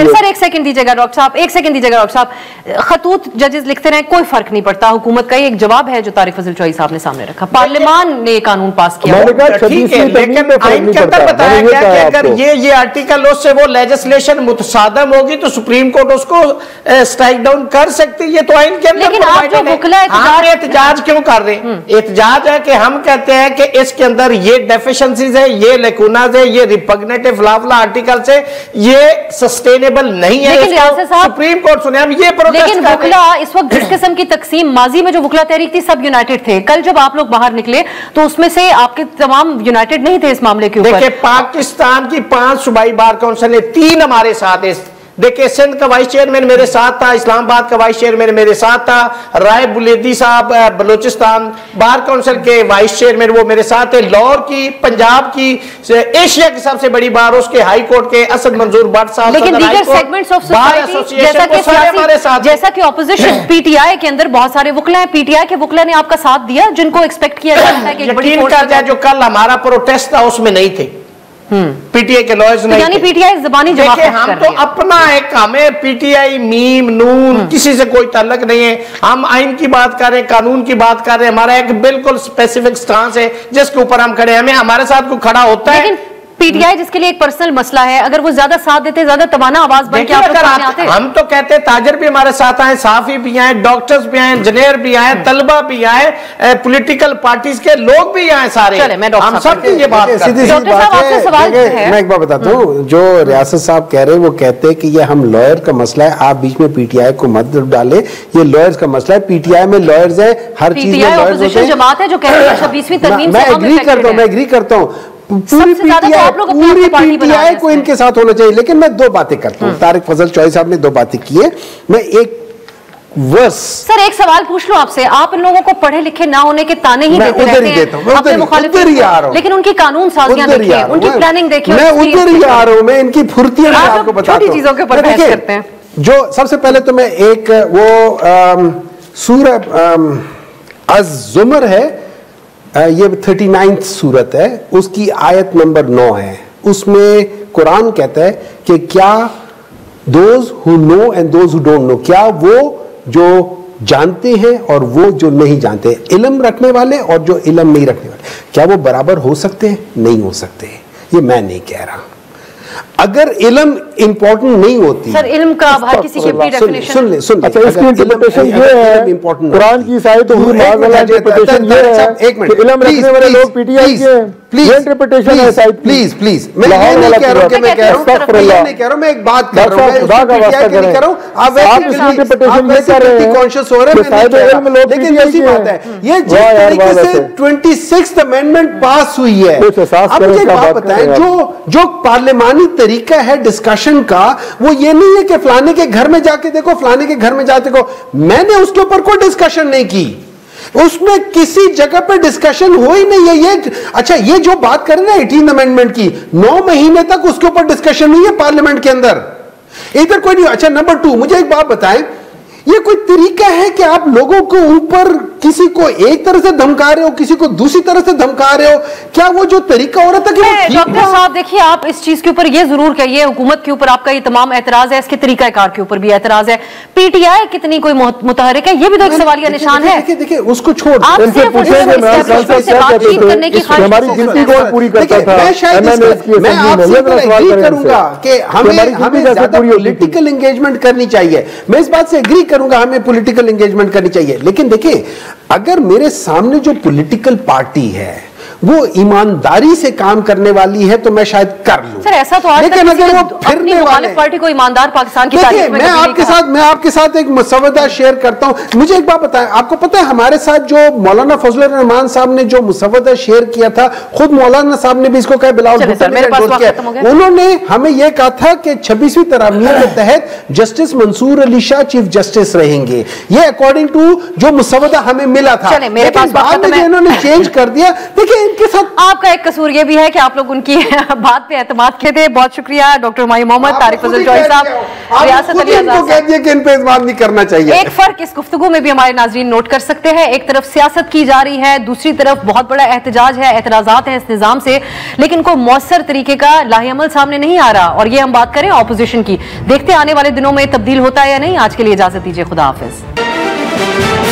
Speaker 1: सर एक सेकंड दीजिएगा डॉक्टर साहब, एक सेकंड दीजिएगा डॉक्टर साहब। खतूत जजेस लिखते रहे, कोई फर्क नहीं पड़ता। हुकूमत का एक जवाब है जो तारिक फजल चौधरी साहब ने सामने रखा। पार्लियामान ने कानून पास किया,
Speaker 7: ठीक है, लेकिन आइन के अंदर बताया गया कि अगर ये आर्टिकल उससे वो लेजिस्लेशन मुतसादम होगी तो सुप्रीम कोर्ट उसको स्ट्राइक डाउन कर सकती है। ये तो आइन के अंदर।
Speaker 1: लेकिन आप जो
Speaker 7: हम एहतजाज क्यों कर रहे हैं? एहतजाज है कि हम कहते हैं कि इसके अंदर ये डेफिशिएंसीज है, ये लेकुनाज है, ये रिपग्नेटिव लावला आर्टिकल से ये सस्टेनेबल नहीं है। सुप्रीम कोर्ट सुने हम ये प्रोटेस्ट
Speaker 1: लेकिन वुकला इस वक्त जिस किस्म की तकसीम, माजी में जो वुकला तहरीक थी सब यूनाइटेड थे। कल जब आप लोग बाहर निकले तो उसमें से आपके तमाम यूनाइटेड नहीं थे इस मामले के ऊपर।
Speaker 7: देखिए, पाकिस्तान की 5 सूबाई बार काउंसिल है, 3 हमारे साथ है। देखिए, सिंध का वाइस चेयरमैन मेरे साथ था, इस्लामाबाद का वाइस चेयरमैन मेरे साथ था, राय बुलेदी साहब बलोचिस्तान बार काउंसिल के वाइस चेयरमैन वो मेरे साथ है, लाहौर की, पंजाब की, एशिया की सबसे बड़ी बार उसके हाई कोर्ट के असद मंजूर भट्ट साहब।
Speaker 1: लेकिन दीगर सेगमेंट्स ऑफ सोसाइटी जैसा कि ऑपोजिशन पीटीआई के अंदर बहुत सारे वुकला हैं, पीटीआई के वुकला ने आपका साथ दिया जिनको एक्सपेक्ट किया जाता है कि
Speaker 7: यकीन कर जाए जो कल हमारा प्रोटेस्ट था उसमें नहीं थे पीटीआई के लॉयर्स नहीं,
Speaker 1: यानी पीटीआई ज़बानी जवाब
Speaker 7: हम तो अपना एक, हमें पीटीआई मीम नून किसी से कोई ताल्लुक नहीं है। हम आइन की बात कर रहे हैं, कानून की बात कर रहे हैं, हमारा एक बिल्कुल स्पेसिफिक स्टांस है जिसके ऊपर हम खड़े हैं। हमें हमारे साथ कोई खड़ा होता है,
Speaker 1: पीटीआई जिसके लिए एक पर्सनल मसला है, अगर वो ज्यादा साथ देते, ज्यादा तवाना आवाज बन के आते।
Speaker 7: हम तो कहते ताजर भी हमारे साथ आए, साफी भी आए, डॉक्टर्स भी आए, इंजीनियर भी आए, तलबा भी आए, पॉलिटिकल पार्टीज के लोग भी आए सारे। हम सब की ये बात
Speaker 6: मैं एक बात बताता हूँ, जो रियासत साहब कह रहे हैं वो कहते हैं कि ये हम लॉयर का मसला है, आप बीच में पीटीआई को मत डाले, ये लॉयर्स का मसला है। पीटीआई में लॉयर्स है, हर चीज में लॉयर्स होते हैं।
Speaker 1: जमात है जो कहती है 26वीं तरमीम से हम
Speaker 6: मैं एग्री करता हूँ, पूरी पीटीआई को इनके साथ होना चाहिए। लेकिन मैं 2 बातें करता हूँ, तारिक फजल चौधरी साहब ने 2 बातें की है, मैं एक वर्स।
Speaker 1: सर एक सवाल पूछ लो आपसे, आप इन लोगों को पढ़े लिखे ना होने के ताने ही देते रहते हैं अपने मुखालिफिन, लेकिन उनकी कानून साजियां देखिए, उनकी प्लानिंग देखिए,
Speaker 6: मैं उधर ही आ रहा हूँ, मैं इनकी फुर्तियां आपको बताता हूं।
Speaker 1: छोटी चीजों के ऊपर बहस करते हैं।
Speaker 6: जो सबसे पहले तो मैं एक वो सूरह अज़-ज़ुमर है, ये 39th सूरत है, उसकी आयत नंबर 9 है। उसमें कुरान कहता है कि क्या those who know and those who don't know, क्या वो जो जानते हैं और वो जो नहीं जानते, इल्म रखने वाले और जो इल्म नहीं रखने वाले, क्या वो बराबर हो सकते हैं? नहीं हो सकते। ये मैं नहीं कह रहा। अगर इल्म इंपॉर्टेंट नहीं होती,
Speaker 1: सर इल्म का हर किसी की अपनी डेफिनेशन,
Speaker 6: सुन ले
Speaker 5: अच्छा, इसकी इंटरप्रिटेशन ये है,
Speaker 6: इंपॉर्टेंट
Speaker 5: कुरान की आयत तो इंटरप्रिटेशन ये है,
Speaker 6: एक मिनट,
Speaker 5: इल्म रखने वाले लोग पीटीआई के, ये इंटरप्रिटेशन है शायद।
Speaker 6: प्लीज मैं ये नहीं कह रहा हूं कि मैं कह रहा हूं, मैं नहीं कह रहा हूं, मैं एक बात कर रहा हूं, मैं पीटीआई के नहीं कर रहा हूं। आप इंटरप्रिटेशन ये कर रहे हैं, कॉन्शियस हो रहे हैं, लेकिन ऐसी बात है, ये जिस तरीके से 26th अमेंडमेंट पास हुई है, अब मुझे एक बात बताएं, जो पार्लियामानी तरीका है डिस्कशन का, वो ये नहीं है कि फलाने के घर में जाके देखो, फलाने के घर में जाके देखो। मैंने उसके ऊपर कोई डिस्कशन नहीं की, उसमें किसी जगह पे डिस्कशन हो ही नहीं है। ये अच्छा, ये जो बात करें ना 18th अमेंडमेंट की, 9 महीने तक उसके ऊपर डिस्कशन हुई है पार्लियामेंट के अंदर, इधर कोई नहीं। अच्छा, नंबर 2, मुझे एक बात बताएं, ये कोई तरीका है कि आप लोगों को ऊपर किसी को एक तरह से धमका रहे हो, किसी को दूसरी तरह से धमका रहे हो? क्या वो जो तरीका हो रहा था कि
Speaker 1: डॉक्टर साहब देखिए, आप इस चीज के ऊपर ये जरूर कहिए, हुकूमत के ऊपर आपका ये तमाम एतराज है, इसके तरीकाकार के ऊपर भी एतराज है। पीटीआई कितनी कोई मुतहरिक है, ये भी तो एक सवालिया निशान है।
Speaker 6: देखिए उसको छोड़,
Speaker 1: बातचीत करने की
Speaker 5: हमारी गिनती कौन पूरी करता था?
Speaker 6: मैं आपसे एग्री करूंगा कि हमें ज्यादा पॉलिटिकल एंगेजमेंट करनी चाहिए, मैं इस बात से एग्री करूंगा, हमें पॉलिटिकल एंगेजमेंट करनी चाहिए। लेकिन देखिए, अगर मेरे सामने जो पॉलिटिकल पार्टी है वो ईमानदारी से काम करने वाली है तो मैं शायद कर लूं।
Speaker 1: सर ऐसा तो आज
Speaker 6: लेकिन अगर वो फिरने वाले
Speaker 1: पार्टी को ईमानदार पाकिस्तान की तारीफ में
Speaker 6: मैं आपके साथ एक मुसवदा शेयर करता हूं। मुझे एक बात बताएं, आपको पता है हमारे साथ जो मौलाना फजलुर रहमान साहब ने जो मुसवदा शेयर किया था, खुद मौलाना साहब ने भी इसको कहा, बिलावल भुट्टो ने एंडोर्स किया। उन्होंने हमें यह कहा था कि 26वीं तरामीम के तहत justice Mansoor Ali Shah chief justice रहेंगे, ये अकॉर्डिंग टू जो मुसवदा हमें मिला था।
Speaker 1: मेरे पास
Speaker 6: बाद में इन्होंने चेंज कर दिया। देखिए इनके साथ
Speaker 1: आपका एक कसूर ये भी है कि आप लोग उनकी बात पे एतमाद किए थे। बहुत शुक्रिया डॉक्टर हुमायूं मोहम्मद, तारिक फजल चौधरी साहब, रियासत अली आजाद
Speaker 6: कह दिया कि इन पे एतमाद नहीं करना चाहिए।
Speaker 1: एक फर्क इस गुफ्तगू में भी हमारे नाज़रीन नोट कर सकते हैं, एक तरफ सियासत की जा रही है, दूसरी तरफ बहुत बड़ा एहतजाज है, एतराजात है इस निजाम से, लेकिन कोई मौसर तरीके का लाहेअमल सामने नहीं आ रहा। और ये हम बात करें ऑपोजिशन की, देखते आने वाले दिनों में तब्दील होता है या नहीं। आज के लिए इजाजत दीजिए, खुदा हाफिज।